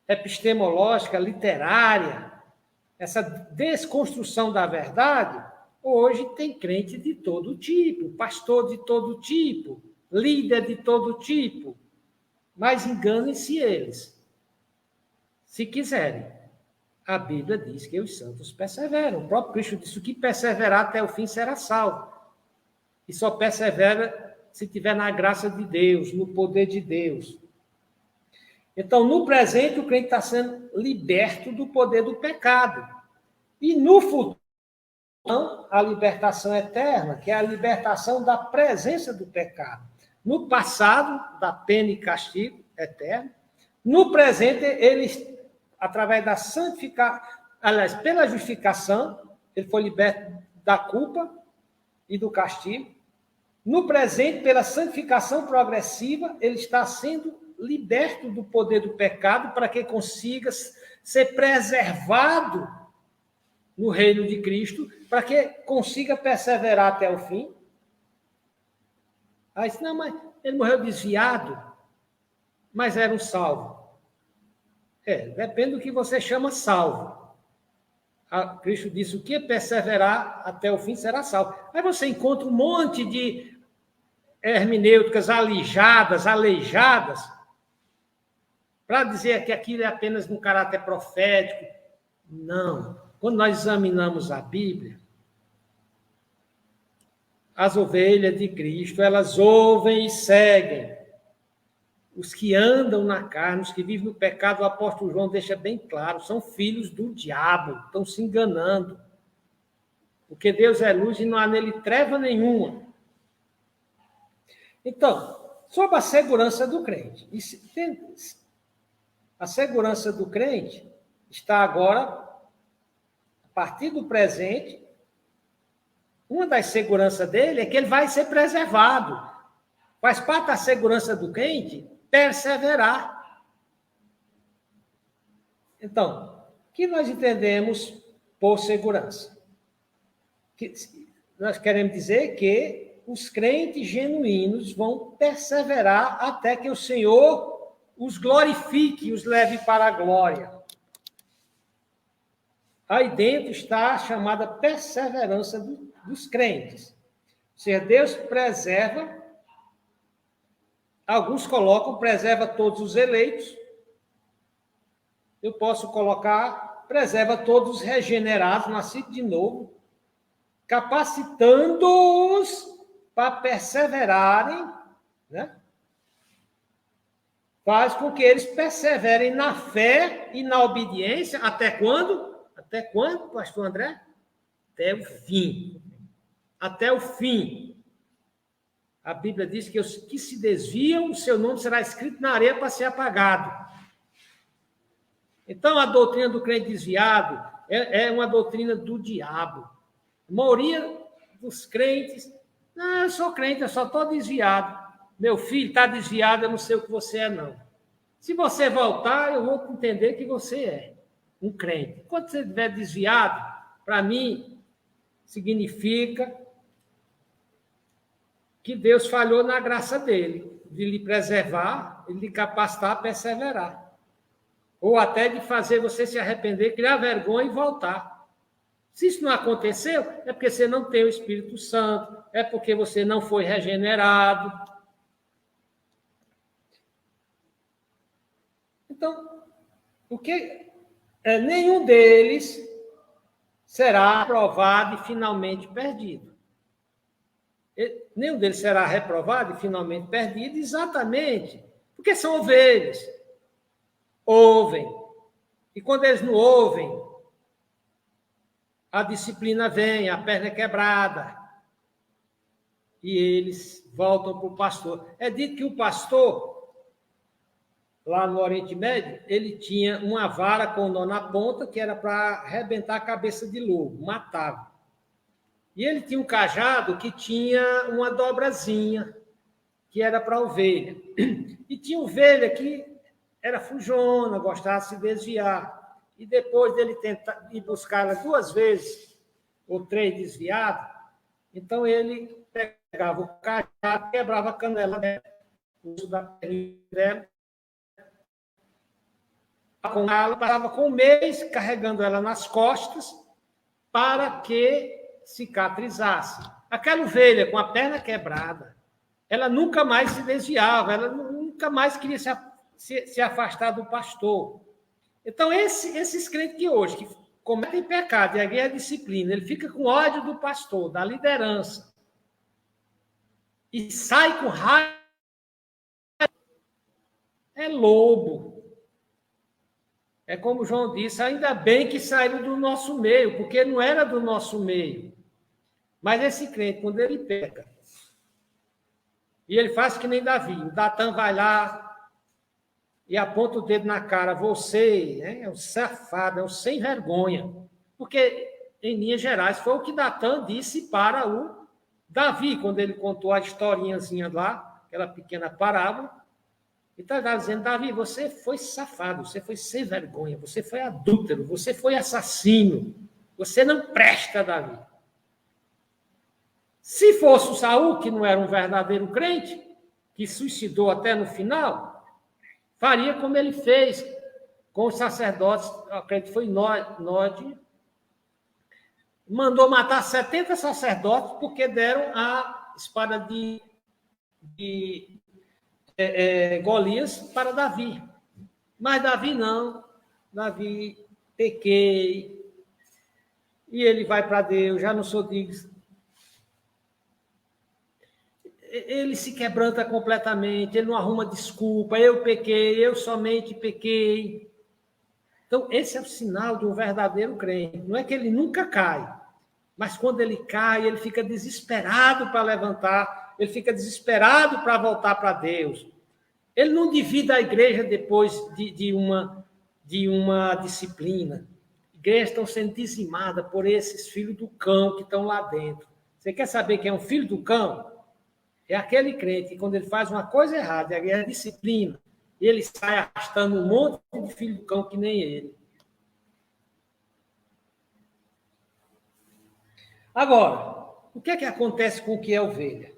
epistemológica, literária, essa desconstrução da verdade, hoje tem crente de todo tipo, pastor de todo tipo, líder de todo tipo, mas enganem-se eles, se quiserem. A Bíblia diz que os santos perseveram. O próprio Cristo disse que perseverar até o fim será salvo. E só persevera se estiver na graça de Deus, no poder de Deus. Então, no presente, o crente está sendo liberto do poder do pecado. E no futuro, a libertação eterna, que é a libertação da presença do pecado. No passado, da pena e castigo eterno. No presente, ele, através da santificação, aliás, pela justificação, ele foi liberto da culpa e do castigo. No presente, pela santificação progressiva, ele está sendo liberto do poder do pecado para que consiga ser preservado no reino de Cristo, para que consiga perseverar até o fim. Aí disse, não, mas ele morreu desviado, mas era um salvo. Depende do que você chama salvo. Cristo disse, o que perseverar até o fim será salvo. Aí você encontra um monte de hermenêuticas aleijadas, para dizer que aquilo é apenas no caráter profético. Não. Quando nós examinamos a Bíblia, as ovelhas de Cristo, elas ouvem e seguem. Os que andam na carne, os que vivem no pecado, o apóstolo João deixa bem claro, são filhos do diabo, estão se enganando. Porque Deus é luz e não há nele treva nenhuma. Então, sobre a segurança do crente. A segurança do crente está agora, a partir do presente, uma das seguranças dele é que ele vai ser preservado. Faz parte da segurança do crente perseverar. Então, o que nós entendemos por segurança? Nós queremos dizer que os crentes genuínos vão perseverar até que o Senhor os glorifique, os leve para a glória. Aí dentro está a chamada perseverança dos crentes. Ou seja, Deus preserva, alguns colocam, preserva todos os eleitos. Eu posso colocar, preserva todos os regenerados, nascidos de novo, capacitando-os para perseverarem, né? Faz com que eles perseverem na fé e na obediência, até quando? Até quando, pastor André? Até o fim. Até o fim. A Bíblia diz que os que se desviam, o seu nome será escrito na areia para ser apagado. Então, a doutrina do crente desviado é uma doutrina do diabo. A maioria dos crentes, não, eu sou crente, eu só estou desviado. Meu filho está desviado, eu não sei o que você é, não. Se você voltar, eu vou entender que você é um crente. Quando você estiver desviado, para mim, significa que Deus falhou na graça dele, de lhe preservar, de lhe capacitar a perseverar. Ou até de fazer você se arrepender, criar vergonha e voltar. Se isso não aconteceu, é porque você não tem o Espírito Santo, é porque você não foi regenerado. Então, nenhum deles será aprovado e finalmente perdido. Nenhum deles será reprovado e finalmente perdido, exatamente porque são ovelhas. Ouvem. E quando eles não ouvem, a disciplina vem, a perna é quebrada. E eles voltam para o pastor. É dito que o pastor, lá no Oriente Médio, ele tinha uma vara com um nó na ponta, que era para arrebentar a cabeça de lobo, matava. E ele tinha um cajado que tinha uma dobrazinha, que era para a ovelha. E tinha ovelha que era fujona, gostava de se desviar. E depois dele tentar ir buscar ela 2 vezes, ou 3 desviados, então ele pegava o cajado, quebrava a canela dela, o uso da perna dela, com ela, passava com 1 mês carregando ela nas costas para que cicatrizasse. Aquela ovelha com a perna quebrada, ela nunca mais se desviava, ela nunca mais queria se afastar do pastor. Então, esses crentes que hoje que cometem pecado e a disciplina, ele fica com ódio do pastor, da liderança, e sai com raiva, é lobo. É como João disse, ainda bem que saíram do nosso meio, porque não era do nosso meio. Mas esse crente, quando ele peca, e ele faz que nem Davi, o Natan vai lá e aponta o dedo na cara, você é um safado, é um sem vergonha. Porque, em linhas gerais, foi o que Natan disse para o Davi, quando ele contou a historinhazinha lá, aquela pequena parábola. E está dizendo, Davi, você foi safado, você foi sem vergonha, você foi adúltero, você foi assassino, você não presta, Davi. Se fosse o Saul, que não era um verdadeiro crente, que suicidou até no final, faria como ele fez com os sacerdotes, acredito que foi Nod, mandou matar 70 sacerdotes porque deram a espada de Golias para Davi. Mas Davi não. Davi, pequei. E ele vai para Deus, já não sou digno. Ele se quebranta completamente, ele não arruma desculpa, eu pequei, eu somente pequei. Então, esse é o sinal de um verdadeiro crente. Não é que ele nunca cai, mas quando ele cai, ele fica desesperado para levantar, ele fica desesperado para voltar para Deus. Ele não divide a igreja depois de uma disciplina. Igrejas estão sendo dizimadas por esses filhos do cão que estão lá dentro. Você quer saber quem é um filho do cão? É aquele crente que, quando ele faz uma coisa errada, é a disciplina, e ele sai arrastando um monte de filho do cão que nem ele. Agora, o que é que acontece com o que é ovelha?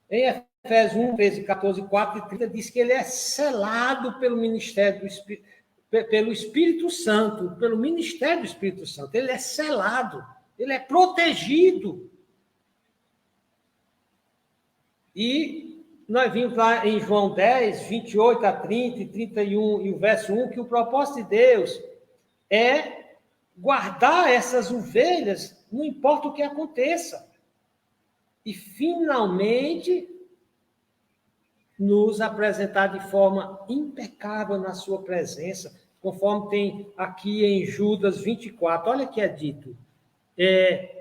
Em Efésios 1, 13, 14, 4 e 30, diz que ele é selado pelo ministério do Espírito, pelo Espírito Santo, pelo ministério do Espírito Santo. Ele é selado, ele é protegido. E nós vimos lá em João 10, 28 a 30 e 31 e o verso 1, que o propósito de Deus é guardar essas ovelhas, não importa o que aconteça. E, finalmente, nos apresentar de forma impecável na sua presença, conforme tem aqui em Judas 24. Olha que é dito.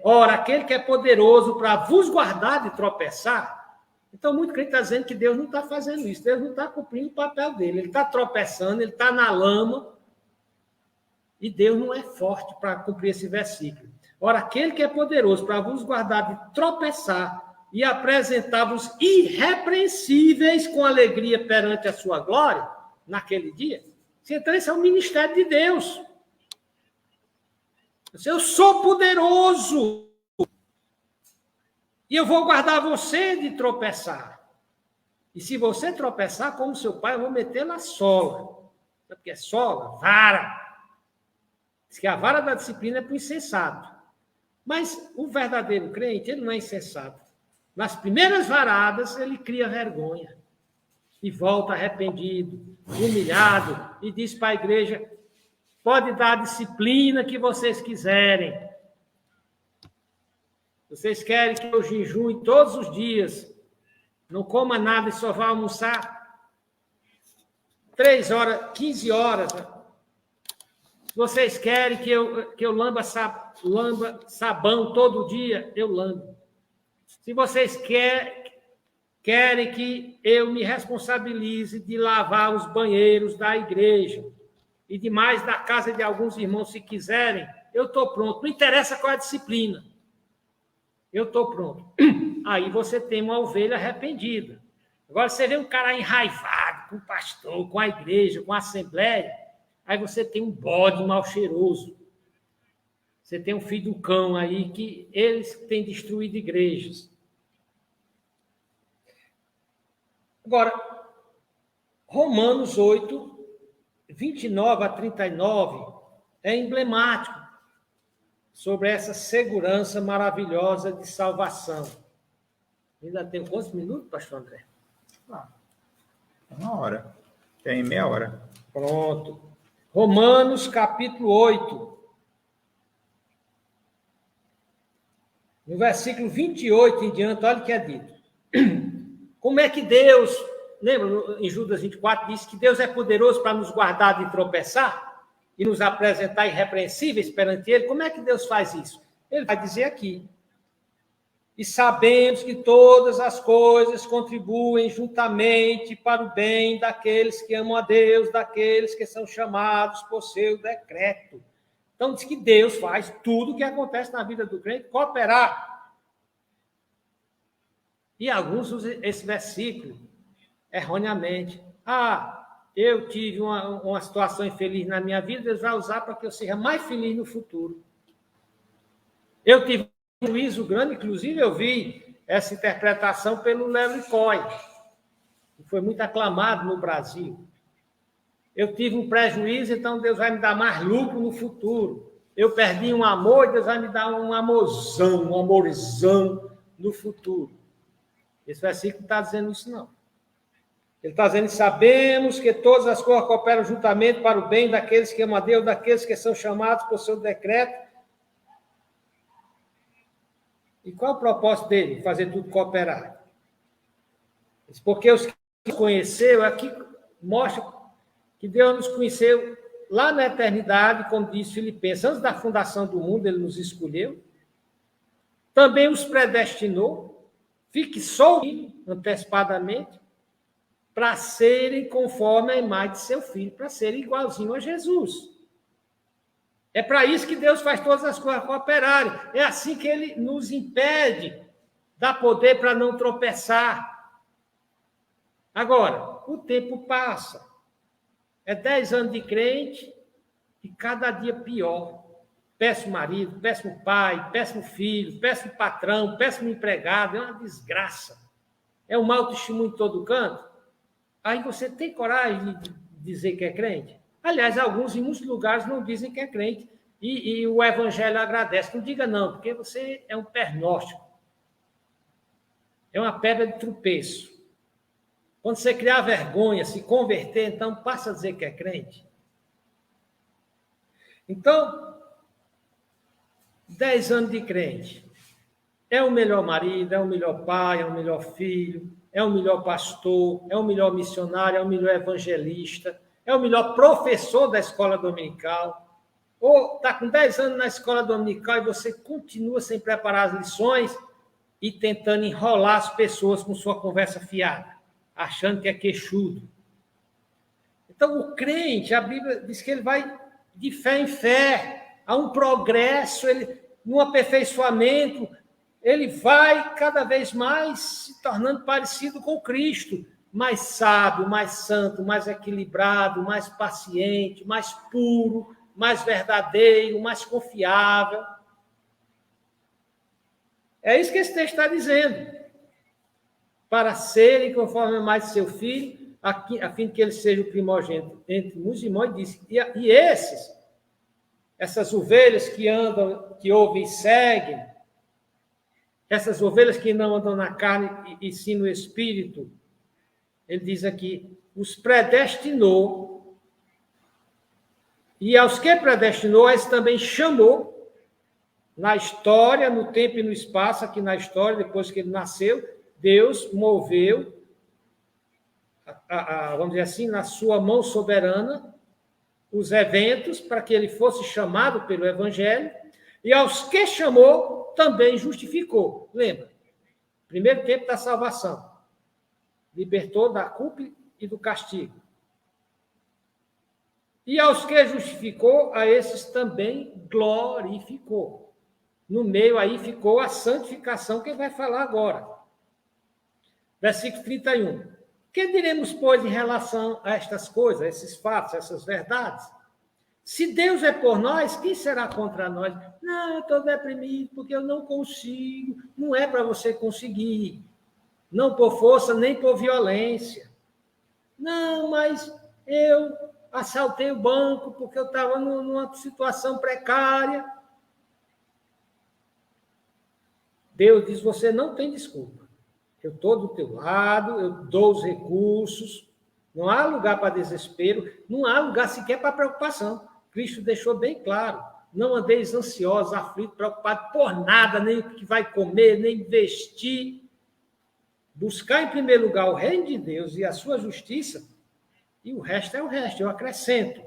Ora, aquele que é poderoso para vos guardar de tropeçar. Então, muito crente está dizendo que Deus não está fazendo isso, Deus não está cumprindo o papel dele, ele está tropeçando, ele está na lama, e Deus não é forte para cumprir esse versículo. Ora, aquele que é poderoso para vos guardar de tropeçar e apresentar-vos irrepreensíveis com alegria perante a sua glória, naquele dia, então esse é o ministério de Deus. Eu sou poderoso, e eu vou guardar você de tropeçar. E se você tropeçar, como seu pai, eu vou meter na sola. Porque é sola, vara. Diz que a vara da disciplina é para o insensato. Mas o verdadeiro crente, ele não é insensato. Nas primeiras varadas, ele cria vergonha. E volta arrependido, humilhado, e diz para a igreja, pode dar a disciplina que vocês quiserem. Vocês querem que eu jejue todos os dias, não coma nada e só vá almoçar 3 horas, 15 horas. Vocês querem que eu lamba sabão todo dia, eu lambo. Se vocês querem que eu me responsabilize de lavar os banheiros da igreja e demais da casa de alguns irmãos, se quiserem, eu estou pronto. Não interessa qual é a disciplina. Eu estou pronto. Aí você tem uma ovelha arrependida. Agora você vê um cara enraivado com o pastor, com a igreja, com a assembleia, aí você tem um bode mal cheiroso. Você tem um filho do cão aí que eles têm destruído igrejas. Agora, Romanos 8, 29 a 39, é emblemático sobre essa segurança maravilhosa de salvação. Ainda tem quantos minutos, pastor André? Uma hora. Tem meia hora. Pronto. Romanos, capítulo 8. No versículo 28 em diante, olha o que é dito. Como é que Deus, lembra, em Judas 24, diz que Deus é poderoso para nos guardar de tropeçar e nos apresentar irrepreensíveis perante Ele? Como é que Deus faz isso? Ele vai dizer aqui: e sabemos que todas as coisas contribuem juntamente para o bem daqueles que amam a Deus, daqueles que são chamados por seu decreto. Então, diz que Deus faz tudo o que acontece na vida do crente cooperar. E alguns usam esse versículo erroneamente. Eu tive uma situação infeliz na minha vida, Deus vai usar para que eu seja mais feliz no futuro. Eu tive um juízo grande, inclusive eu vi essa interpretação pelo Léo Coy, que foi muito aclamado no Brasil. Eu tive um prejuízo, então Deus vai me dar mais lucro no futuro. Eu perdi um amor, Deus vai me dar um amorzão no futuro. Esse versículo não está dizendo isso, não. Ele está dizendo: sabemos que todas as coisas cooperam juntamente para o bem daqueles que amam a Deus, daqueles que são chamados por seu decreto. E qual é o propósito dele? Fazer tudo cooperar. Porque os que conheceu, aqui mostra que Deus nos conheceu lá na eternidade, como diz Filipenses, antes da fundação do mundo, ele nos escolheu. Também os predestinou, fixou antecipadamente, para serem conforme a imagem de seu filho, para serem igualzinho a Jesus. É para isso que Deus faz todas as coisas cooperarem. É assim que ele nos impede, dá poder para não tropeçar. Agora, o tempo passa. É 10 anos de crente e cada dia pior. Péssimo marido, péssimo pai, péssimo filho, péssimo patrão, péssimo empregado. É uma desgraça. É um mau testemunho em todo canto. Aí você tem coragem de dizer que é crente? Aliás, alguns em muitos lugares não dizem que é crente. E o evangelho agradece. Não diga não, porque você é um pernóstico. É uma pedra de tropeço. Quando você criar vergonha, se converter, então passa a dizer que é crente. Então, 10 anos de crente. É o melhor marido, é o melhor pai, é o melhor filho, é o melhor pastor, é o melhor missionário, é o melhor evangelista, é o melhor professor da escola dominical. Ou está com 10 anos na escola dominical e você continua sem preparar as lições e tentando enrolar as pessoas com sua conversa fiada, achando que é queixudo. Então, o crente, a Bíblia diz que ele vai de fé em fé, há um progresso, num aperfeiçoamento, ele vai cada vez mais se tornando parecido com Cristo, mais sábio, mais santo, mais equilibrado, mais paciente, mais puro, mais verdadeiro, mais confiável. É isso que esse texto está dizendo. Para serem conforme a imagem de seu filho, a fim de que ele seja o primogênito entre muitos irmãos, disse. E essas ovelhas que andam, que ouvem e seguem, essas ovelhas que não andam na carne e sim no espírito, ele diz aqui, os predestinou, e aos que predestinou, a esse também chamou, na história, no tempo e no espaço, aqui na história, depois que ele nasceu, Deus moveu, vamos dizer assim, na sua mão soberana, os eventos para que ele fosse chamado pelo Evangelho, e aos que chamou, também justificou. Lembra? Primeiro tempo da salvação. Libertou da culpa e do castigo. E aos que justificou, a esses também glorificou. No meio aí ficou a santificação que ele vai falar agora. Versículo 31. Que diremos, pois, em relação a estas coisas, a esses fatos, a essas verdades? Se Deus é por nós, quem será contra nós? Não, eu estou deprimido porque eu não consigo. Não é para você conseguir. Não por força, nem por violência. Não, mas eu assaltei o banco porque eu estava numa situação precária. Deus diz, você não tem desculpa. Eu estou do teu lado, eu dou os recursos, Não há lugar para desespero, não há lugar sequer para preocupação. Cristo deixou bem claro: não andeis ansiosos, aflitos, preocupados por nada, nem o que vai comer, nem vestir. Buscar em primeiro lugar o reino de Deus e a sua justiça, e o resto é o resto, eu acrescento.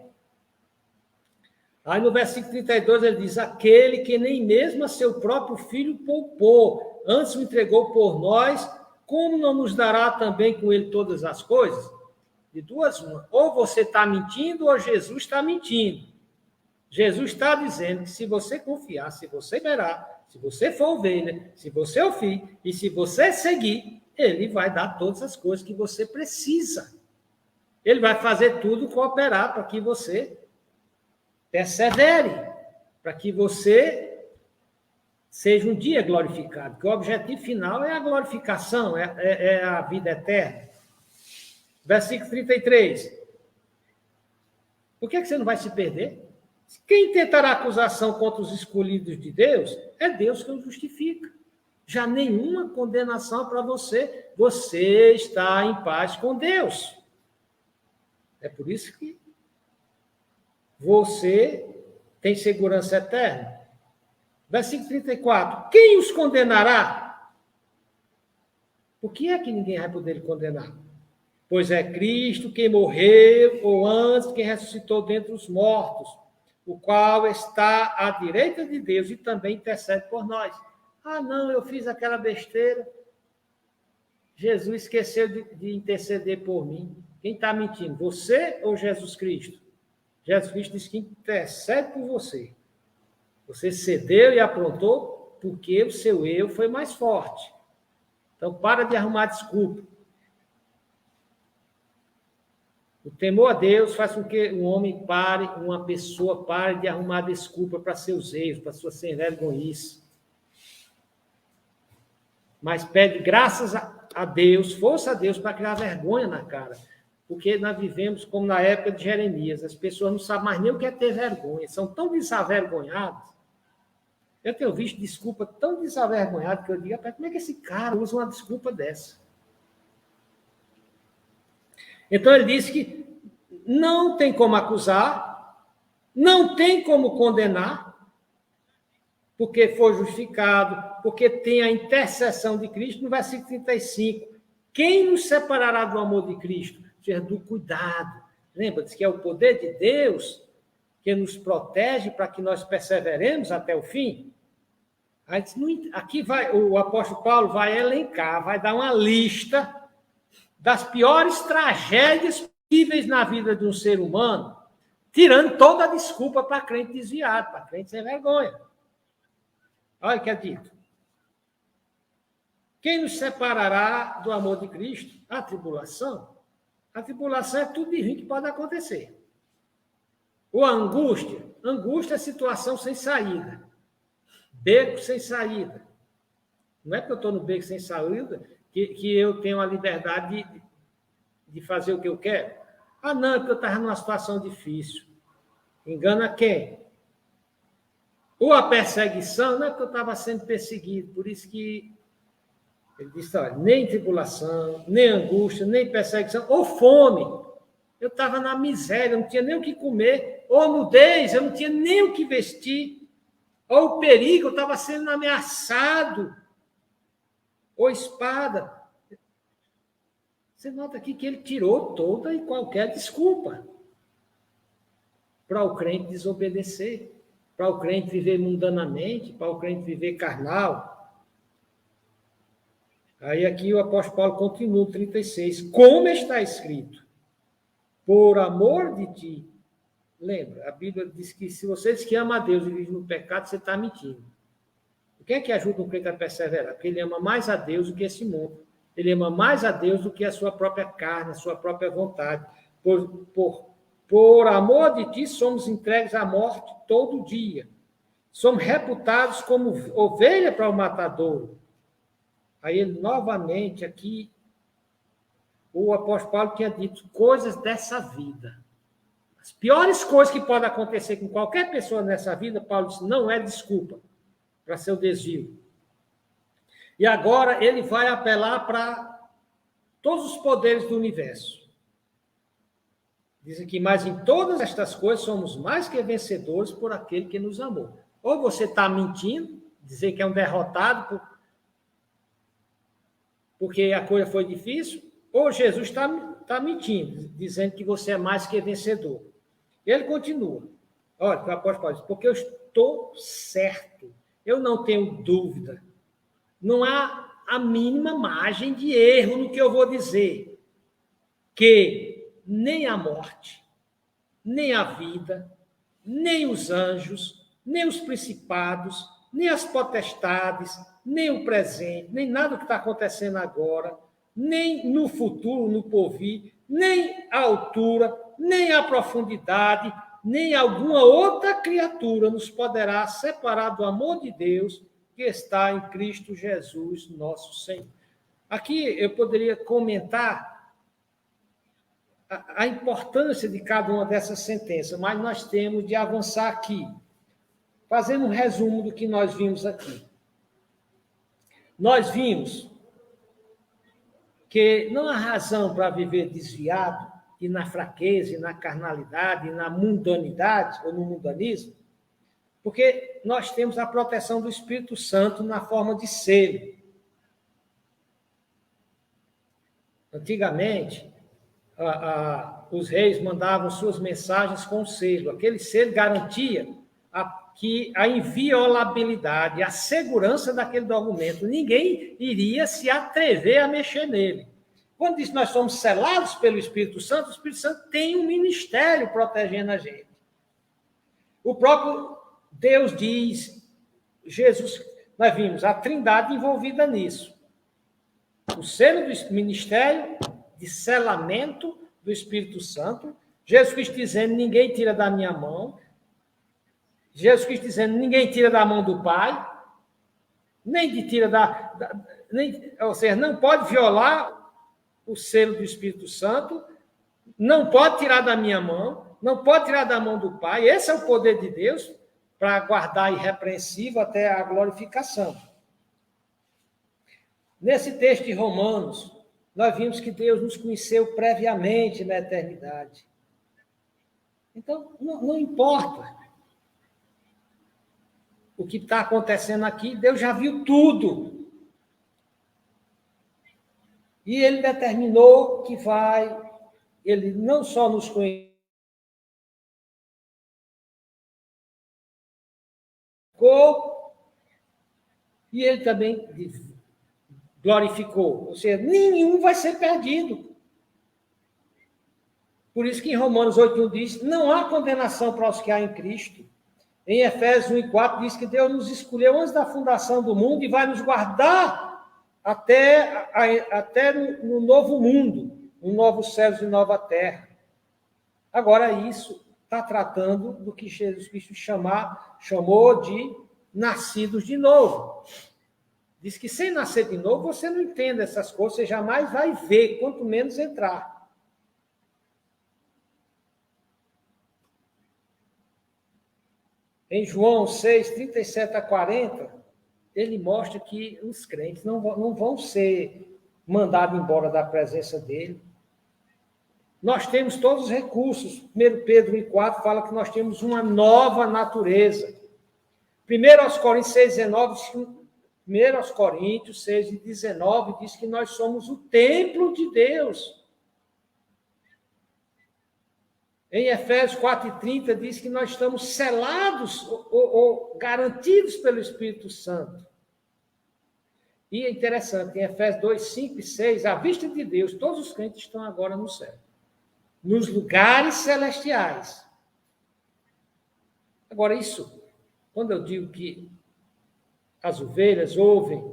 Aí no versículo 32 ele diz: aquele que nem mesmo a seu próprio filho poupou, antes o entregou por nós, como não nos dará também com ele todas as coisas? De duas uma, ou você está mentindo, ou Jesus está mentindo. Jesus está dizendo que se você confiar, se você verá, se você for ovelha, se você é o filho, e se você seguir, ele vai dar todas as coisas que você precisa. Ele vai fazer tudo cooperar para que você persevere, para que você seja um dia glorificado, porque o objetivo final é a glorificação, é a vida eterna. Versículo 33. Por que você não vai se perder? Quem tentará acusação contra os escolhidos de Deus, é Deus que os justifica. Já nenhuma condenação para você. Você está em paz com Deus. É por isso que você tem segurança eterna. Versículo 34. Quem os condenará? Por que é que ninguém vai poder lhe condenar? Pois é Cristo quem morreu, ou antes quem ressuscitou dentre os mortos, o qual está à direita de Deus e também intercede por nós. Ah, não, eu fiz aquela besteira. Jesus esqueceu de interceder por mim. Quem está mentindo? Você ou Jesus Cristo? Jesus Cristo diz que intercede por você. Você cedeu e aprontou porque o seu eu foi mais forte. Então, para de arrumar desculpa. O temor a Deus faz com que um homem pare, uma pessoa pare de arrumar desculpa para seus erros, para sua sem vergonhice. Mas pede graças a Deus, força a Deus, para criar vergonha na cara. Porque nós vivemos como na época de Jeremias. As pessoas não sabem mais nem o que é ter vergonha. São tão desavergonhadas. Eu tenho visto desculpa tão desavergonhada que eu digo: como é que esse cara usa uma desculpa dessa? Então ele disse que não tem como acusar, não tem como condenar, porque foi justificado, porque tem a intercessão de Cristo. No versículo 35, quem nos separará do amor de Cristo? Ou seja, do cuidado. Lembra-se que é o poder de Deus que nos protege para que nós perseveremos até o fim? Aí, aqui o apóstolo Paulo vai elencar, vai dar uma lista das piores tragédias possíveis na vida de um ser humano, tirando toda a desculpa para crente desviado, para crente sem vergonha. Olha o que é dito. Quem nos separará do amor de Cristo? A tribulação. A tribulação é tudo de ruim que pode acontecer. Ou a angústia. Angústia é situação sem saída. Beco sem saída. Não é porque eu estou no beco sem saída que eu tenho a liberdade de fazer o que eu quero. Ah, não, é porque eu estava numa situação difícil. Engana quem? Ou a perseguição, não é porque eu estava sendo perseguido. Por isso que ele disse: olha, nem tribulação, nem angústia, nem perseguição, ou fome. Eu estava na miséria, eu não tinha nem o que comer. Ou nudez, eu não tinha nem o que vestir. Ou o perigo, eu estava sendo ameaçado. Ou espada. Você nota aqui que ele tirou toda e qualquer desculpa para o crente desobedecer, para o crente viver mundanamente, para o crente viver carnal. Aí aqui o apóstolo Paulo continua, 36. Como está escrito? Por amor de ti. Lembra, a Bíblia diz que se você diz que ama a Deus e vive no pecado, você está mentindo. O que é que ajuda um crente a perseverar? Porque ele ama mais a Deus do que esse mundo. Ele ama mais a Deus do que a sua própria carne, a sua própria vontade. Por amor de ti, somos entregues à morte todo dia. Somos reputados como ovelha para o matadouro. Aí ele, novamente, aqui, o apóstolo Paulo tinha dito coisas dessa vida. As piores coisas que podem acontecer com qualquer pessoa nessa vida, Paulo disse, não é desculpa para seu desvio. E agora ele vai apelar para todos os poderes do universo. Diz aqui, mas em todas estas coisas somos mais que vencedores por aquele que nos amou. Ou você está mentindo, dizer que é um derrotado porque a coisa foi difícil, ou Jesus está mentindo, dizendo que você é mais que vencedor. Ele continua. Olha, o apóstolo Paulo diz, porque eu estou certo, eu não tenho dúvida, não há a mínima margem de erro no que eu vou dizer, que nem a morte, nem a vida, nem os anjos, nem os principados, nem as potestades, nem o presente, nem nada que está acontecendo agora, nem no futuro, no porvir, nem a altura, nem a profundidade, nem alguma outra criatura nos poderá separar do amor de Deus que está em Cristo Jesus, nosso Senhor. Aqui eu poderia comentar a importância de cada uma dessas sentenças, mas nós temos de avançar aqui, fazendo um resumo do que nós vimos aqui. Nós vimos que não há razão para viver desviado e na fraqueza, e na carnalidade, e na mundanidade, ou no mundanismo, porque nós temos a proteção do Espírito Santo na forma de selo. Antigamente, os reis mandavam suas mensagens com selo. Aquele selo garantia a inviolabilidade, a segurança daquele documento. Ninguém iria se atrever a mexer nele. Quando diz que nós somos selados pelo Espírito Santo, o Espírito Santo tem um ministério protegendo a gente. O próprio Deus diz, Jesus, nós vimos a Trindade envolvida nisso. O selo do ministério de selamento do Espírito Santo, Jesus Cristo dizendo, ninguém tira da minha mão, Jesus Cristo dizendo, ninguém tira da mão do Pai, nem tira ou seja, não pode violar o selo do Espírito Santo, não pode tirar da minha mão, não pode tirar da mão do Pai. Esse é o poder de Deus para guardar irrepreensível até a glorificação. Nesse texto de Romanos, nós vimos que Deus nos conheceu previamente na eternidade. Então, não importa o que está acontecendo aqui, Deus já viu tudo. E ele determinou que ele não só nos conheceu, e ele também glorificou. Ou seja, nenhum vai ser perdido. Por isso que em Romanos 8:1 diz, não há condenação para os que há em Cristo. Em Efésios 1:4 diz que Deus nos escolheu antes da fundação do mundo e vai nos guardar até no novo mundo, no novo céu e nova terra. Agora, isso está tratando do que Jesus Cristo chamou de nascidos de novo. Diz que sem nascer de novo, você não entende essas coisas, você jamais vai ver, quanto menos entrar. Em João 6, 37-40, ele mostra que os crentes não vão ser mandados embora da presença dele. Nós temos todos os recursos. 1 Pedro 1:4 fala que nós temos uma nova natureza. 1 Coríntios 6:19 diz que nós somos o templo de Deus. Em Efésios 4:30 diz que nós estamos selados ou garantidos pelo Espírito Santo. E é interessante, em Efésios 2:5-6, à vista de Deus, todos os crentes estão agora no céu, nos lugares celestiais. Agora, isso, quando eu digo que as ovelhas ouvem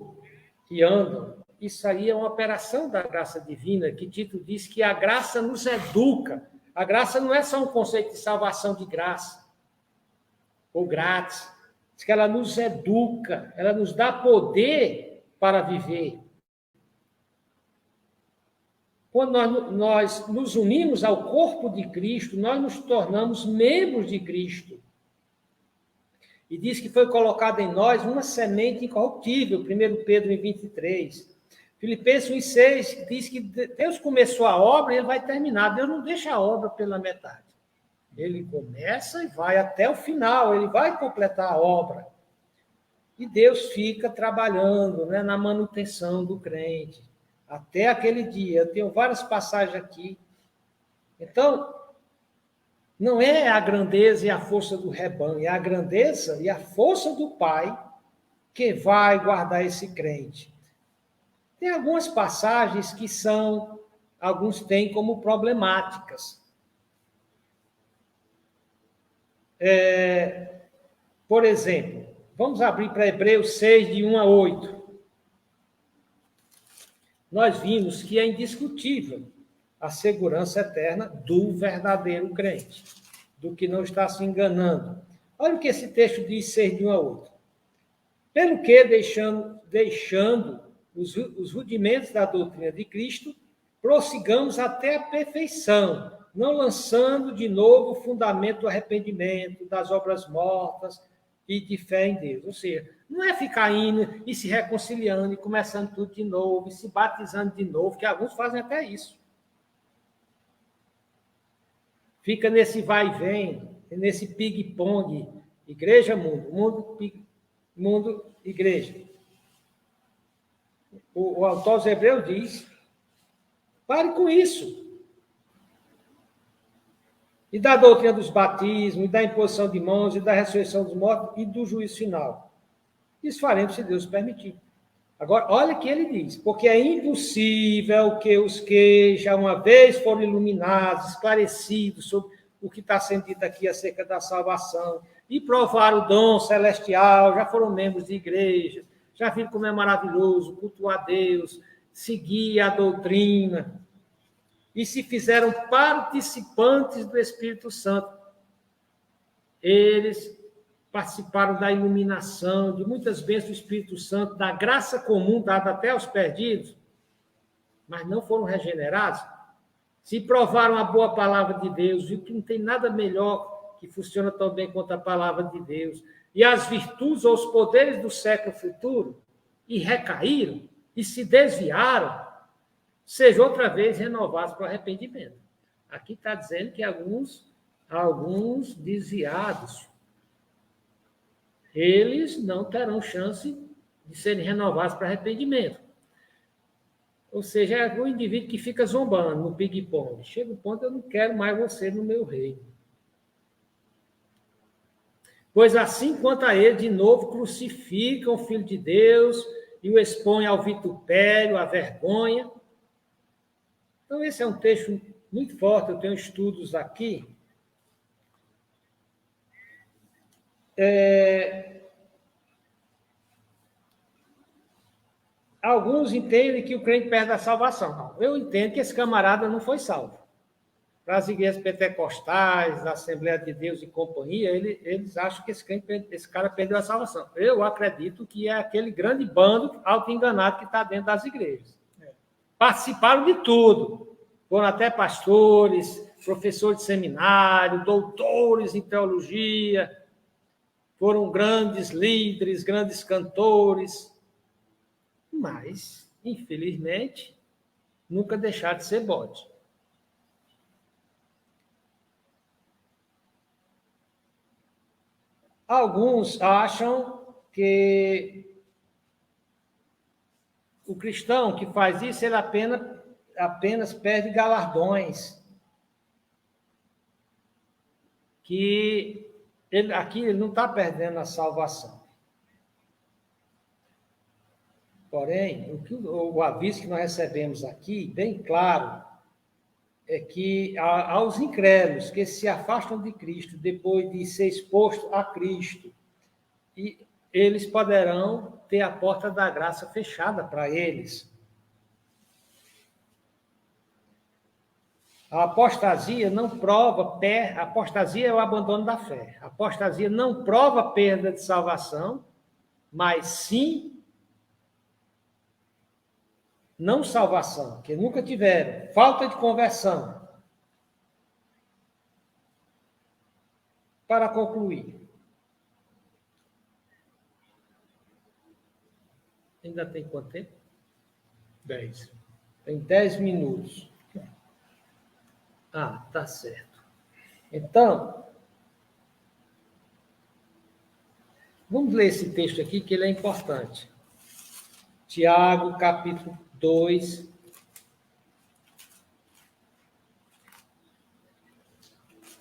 e andam, isso aí é uma operação da graça divina, que Tito diz que a graça nos educa. A graça não é só um conceito de salvação de graça, ou grátis. Diz que ela nos educa, ela nos dá poder para viver. Quando nós nos unimos ao corpo de Cristo, nós nos tornamos membros de Cristo. E diz que foi colocada em nós uma semente incorruptível, 1 Pedro 23. Filipenses 1,6 diz que Deus começou a obra e ele vai terminar. Deus não deixa a obra pela metade. Ele começa e vai até o final, ele vai completar a obra. E Deus fica trabalhando, né, na manutenção do crente, até aquele dia. Eu tenho várias passagens aqui. Então, não é a grandeza e a força do rebanho, é a grandeza e a força do Pai que vai guardar esse crente. Tem algumas passagens que alguns têm como problemáticas. Por exemplo, vamos abrir para Hebreus 6, de 1 a 8. Nós vimos que é indiscutível a segurança eterna do verdadeiro crente, do que não está se enganando. Olha o que esse texto diz, 6, de 1 a 8. Pelo que, deixando os rudimentos da doutrina de Cristo, prossigamos até a perfeição, não lançando de novo o fundamento do arrependimento, das obras mortas e de fé em Deus. Ou seja, não é ficar indo e se reconciliando e começando tudo de novo, e se batizando de novo, que alguns fazem até isso. Fica nesse vai e vem, nesse ping-pong, igreja, mundo, igreja. O autor aos Hebreus diz, pare com isso. E da doutrina dos batismos, e da imposição de mãos, e da ressurreição dos mortos, e do juízo final. Isso faremos se Deus permitir. Agora, olha o que ele diz, porque é impossível que os que já uma vez foram iluminados, esclarecidos sobre o que está sendo dito aqui acerca da salvação, e provaram o dom celestial, já foram membros de igrejas, já viram como é maravilhoso cultuar a Deus, seguir a doutrina, e se fizeram participantes do Espírito Santo. Eles participaram da iluminação, de muitas bênçãos do Espírito Santo, da graça comum dada até aos perdidos, mas não foram regenerados. Se provaram a boa palavra de Deus, viu que não tem nada melhor que funciona tão bem quanto a palavra de Deus, e as virtudes ou os poderes do século futuro, e recaíram, e se desviaram, sejam outra vez renovados para o arrependimento. Aqui está dizendo que alguns desviados, eles não terão chance de serem renovados para arrependimento. Ou seja, é o indivíduo que fica zombando no ping-pong. Chega o ponto, eu não quero mais você no meu reino. Pois assim quanto a ele, de novo, crucificam o Filho de Deus e o expõem ao vitupério, à vergonha. Então, esse é um texto muito forte, eu tenho estudos aqui. Alguns entendem que o crente perde a salvação. Não, eu entendo que esse camarada não foi salvo. Para as igrejas pentecostais, da Assembleia de Deus e companhia, eles acham que esse cara perdeu a salvação. Eu acredito que é aquele grande bando auto-enganado que está dentro das igrejas. Participaram de tudo. Foram até pastores, professores de seminário, doutores em teologia, foram grandes líderes, grandes cantores, mas, infelizmente, nunca deixaram de ser bode. Alguns acham que o cristão que faz isso, ele apenas perde galardões. Que aqui ele não está perdendo a salvação. Porém, o aviso que nós recebemos aqui, bem claro, é que aos incrédulos que se afastam de Cristo depois de ser exposto a Cristo, e eles poderão ter a porta da graça fechada para eles. A apostasia não prova, a apostasia é o abandono da fé. A apostasia não prova perda de salvação, mas sim não salvação, que nunca tiveram, falta de conversão. Para concluir, ainda tem quanto tempo? 10. Tem 10 minutos. Ah, tá certo. Então, vamos ler esse texto aqui, que ele é importante. Tiago, capítulo 2.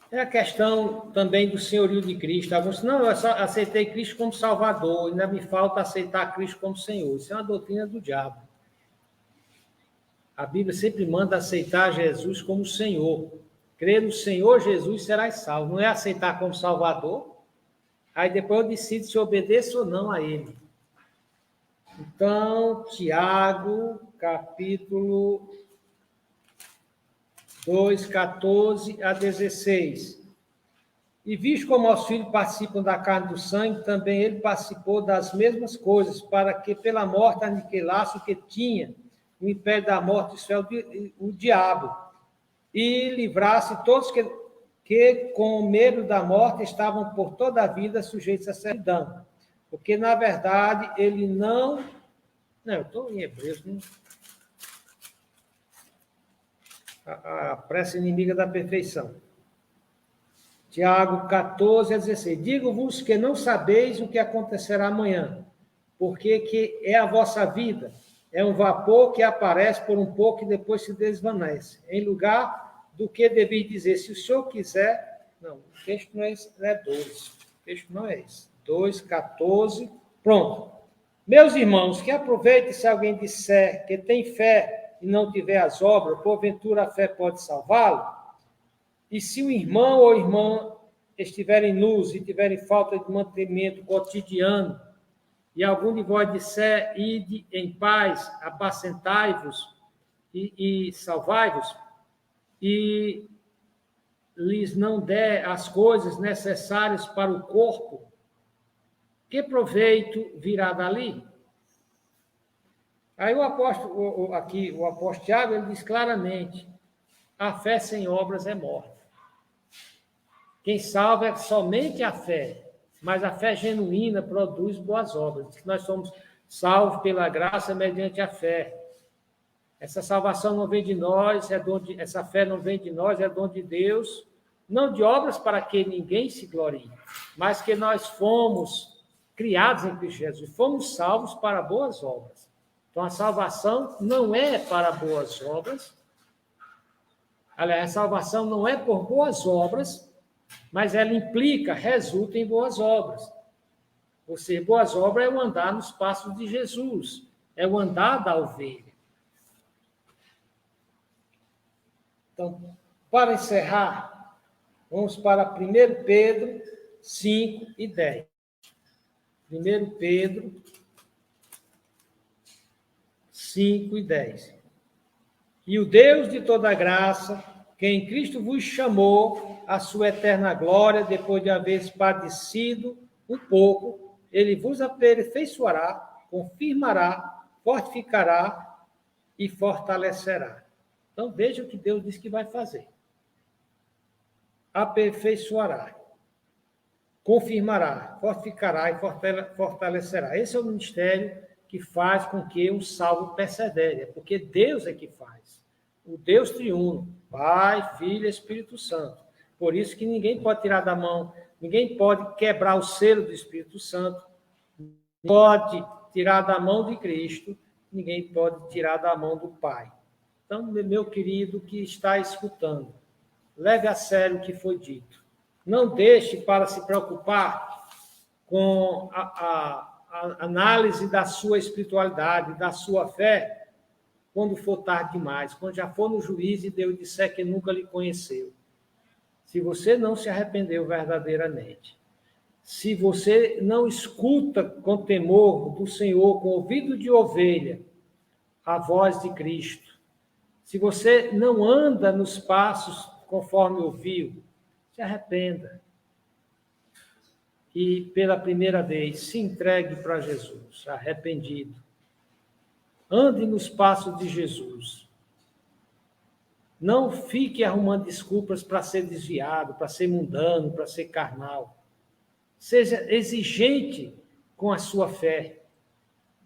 É a questão também do senhorio de Cristo. Alguns não, eu só aceitei Cristo como Salvador, ainda me falta aceitar Cristo como Senhor. Isso é uma doutrina do diabo. A Bíblia sempre manda aceitar Jesus como Senhor. Crer no Senhor Jesus serás salvo. Não é aceitar como Salvador. Aí depois eu decido se obedeço ou não a Ele. Então, Tiago, capítulo 2, 14 a 16. E visto como os filhos participam da carne e do sangue, também ele participou das mesmas coisas, para que pela morte aniquilasse o que tinha o império da morte, isso é o diabo, e livrasse todos que com medo da morte estavam por toda a vida sujeitos à servidão. Porque, na verdade, ele não... Não, eu estou em Hebreus, não... A pressa inimiga da perfeição. Tiago 14 a 16. Digo-vos que não sabeis o que acontecerá amanhã, porque que é a vossa vida, é um vapor que aparece por um pouco e depois se desvanece. Em lugar do que deveis dizer, se o Senhor quiser... Não, o texto não é esse, é 2. O texto não é esse. 2, 14. Pronto. Meus irmãos, que aproveite se alguém disser que tem fé e não tiver as obras, porventura a fé pode salvá-lo? E se o irmão ou irmã estiverem nus e tiverem falta de mantimento cotidiano, e algum de vós disser, ide em paz, apacentai-vos e salvai-vos, e lhes não der as coisas necessárias para o corpo, que proveito virá dali? Aí o apóstolo Tiago, ele diz claramente, a fé sem obras é morta. Quem salva é somente a fé, mas a fé genuína produz boas obras. Nós somos salvos pela graça mediante a fé. Essa salvação não vem de nós, essa fé não vem de nós, é dom de Deus, não de obras para que ninguém se glorie, mas que nós fomos criados em Cristo Jesus, fomos salvos para boas obras. Então, a salvação não é para boas obras. Aliás, a salvação não é por boas obras, mas ela implica, resulta em boas obras. Ou seja, boas obras é o andar nos passos de Jesus, é o andar da ovelha. Então, para encerrar, vamos para 1 Pedro 5 e 10. 1 Pedro 5 e 10. E o Deus de toda graça, que em Cristo vos chamou à sua eterna glória, depois de haveres padecido um pouco, ele vos aperfeiçoará, confirmará, fortificará e fortalecerá. Então, veja o que Deus diz que vai fazer. Aperfeiçoará, confirmará, fortificará e fortalecerá. Esse é o ministério que faz com que o salvo persevere, porque Deus é que faz. O Deus triuno, Pai, Filho e Espírito Santo. Por isso que ninguém pode tirar da mão, ninguém pode quebrar o selo do Espírito Santo, pode tirar da mão de Cristo, ninguém pode tirar da mão do Pai. Então, meu querido que está escutando, leve a sério o que foi dito. Não deixe para se preocupar com a análise da sua espiritualidade, da sua fé, quando for tarde demais, quando já for no juízo e Deus disser que nunca lhe conheceu. Se você não se arrependeu verdadeiramente, se você não escuta com temor do Senhor, com ouvido de ovelha, a voz de Cristo, se você não anda nos passos conforme ouviu, se arrependa. E pela primeira vez, se entregue para Jesus, arrependido. Ande nos passos de Jesus. Não fique arrumando desculpas para ser desviado, para ser mundano, para ser carnal. Seja exigente com a sua fé.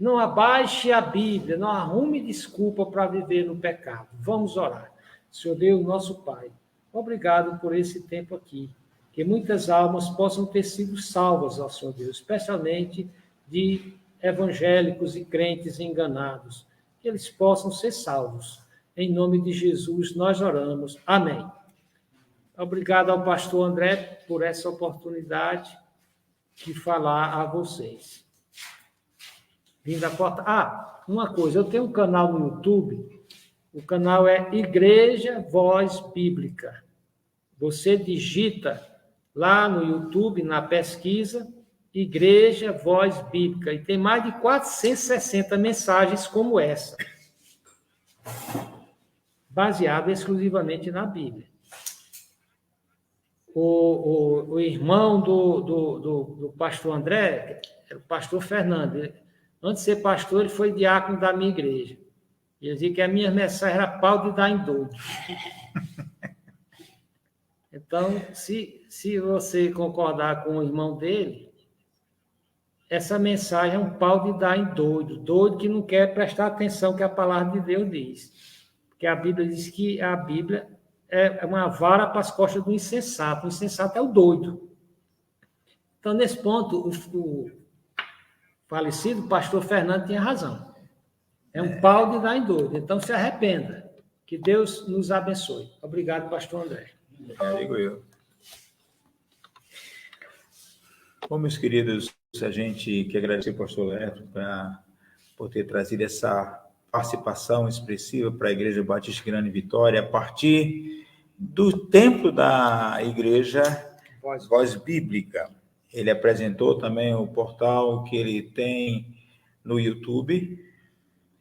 Não abaixe a Bíblia, não arrume desculpa para viver no pecado. Vamos orar. Senhor Deus, nosso Pai, obrigado por esse tempo aqui. Que muitas almas possam ter sido salvas, ó Senhor Deus, especialmente de evangélicos e crentes enganados. Que eles possam ser salvos. Em nome de Jesus, nós oramos. Amém. Obrigado ao pastor André por essa oportunidade de falar a vocês. Vim da porta. Uma coisa, eu tenho um canal no YouTube, o canal é Igreja Voz Bíblica. Você digita lá no YouTube, na pesquisa, Igreja Voz Bíblica, e tem mais de 460 mensagens como essa, baseada exclusivamente na Bíblia. O irmão do pastor André, o pastor Fernando, antes de ser pastor, ele foi diácono da minha igreja. Ele dizia que a minha mensagem era pau de dar em doido. Então, se você concordar com o irmão dele, essa mensagem é um pau de dar em doido. Doido que não quer prestar atenção que a palavra de Deus diz. Porque a Bíblia diz que a Bíblia é uma vara para as costas do insensato. O insensato é o doido. Então, nesse ponto, o falecido pastor Fernando tinha razão. É um pau de dar em doido. Então, se arrependa. Que Deus nos abençoe. Obrigado, pastor André. Digo eu. Bom, meus queridos, a gente quer agradecer ao pastor Leto por ter trazido essa participação expressiva para a Igreja Batista Grande Vitória, a partir do templo da Igreja Voz Bíblica. Ele apresentou também o portal que ele tem no YouTube.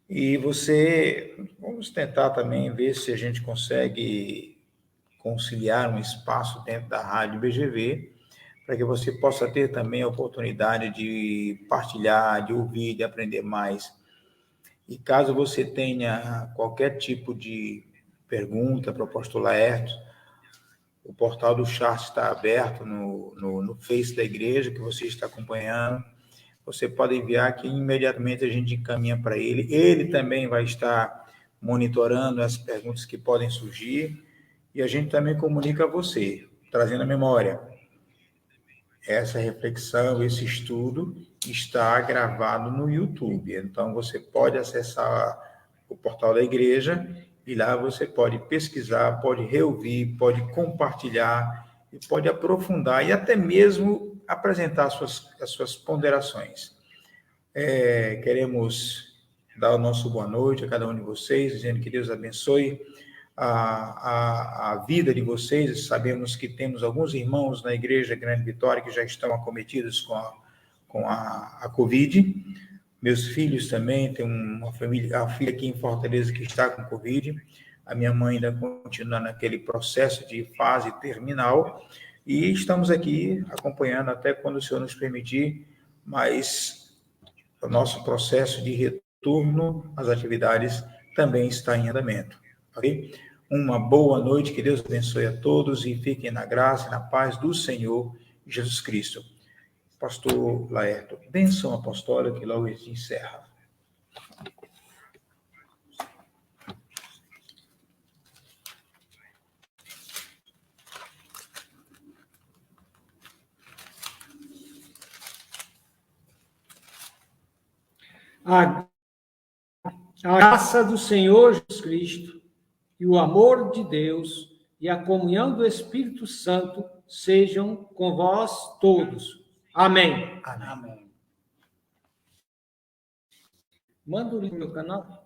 E vamos tentar também ver se a gente consegue conciliar um espaço dentro da Rádio BGV, para que você possa ter também a oportunidade de partilhar, de ouvir, de aprender mais. E caso você tenha qualquer tipo de pergunta para o pastor Laerto, o portal do chat está aberto no Face da igreja, que você está acompanhando. Você pode enviar que imediatamente a gente encaminha para ele. Ele também vai estar monitorando as perguntas que podem surgir e a gente também comunica a você, trazendo a memória. Essa reflexão, esse estudo está gravado no YouTube. Então, você pode acessar o portal da igreja e lá você pode pesquisar, pode reouvir, pode compartilhar e pode aprofundar e até mesmo apresentar as suas ponderações. Queremos dar o nosso boa noite a cada um de vocês, dizendo que Deus abençoe a vida de vocês. Sabemos que temos alguns irmãos na Igreja Grande Vitória que já estão acometidos com a Covid. Meus filhos também, tem uma filha aqui em Fortaleza que está com Covid. A minha mãe ainda continua naquele processo de fase terminal. E estamos aqui acompanhando até quando o Senhor nos permitir, mas o nosso processo de retorno às atividades também está em andamento. Ok? Uma boa noite, que Deus abençoe a todos e fiquem na graça e na paz do Senhor Jesus Cristo. Pastor Laerto, bênção apostólica que logo se encerra. A graça do Senhor Jesus Cristo e o amor de Deus e a comunhão do Espírito Santo sejam com vós todos. Amém. Amém. Manda o link no meu canal.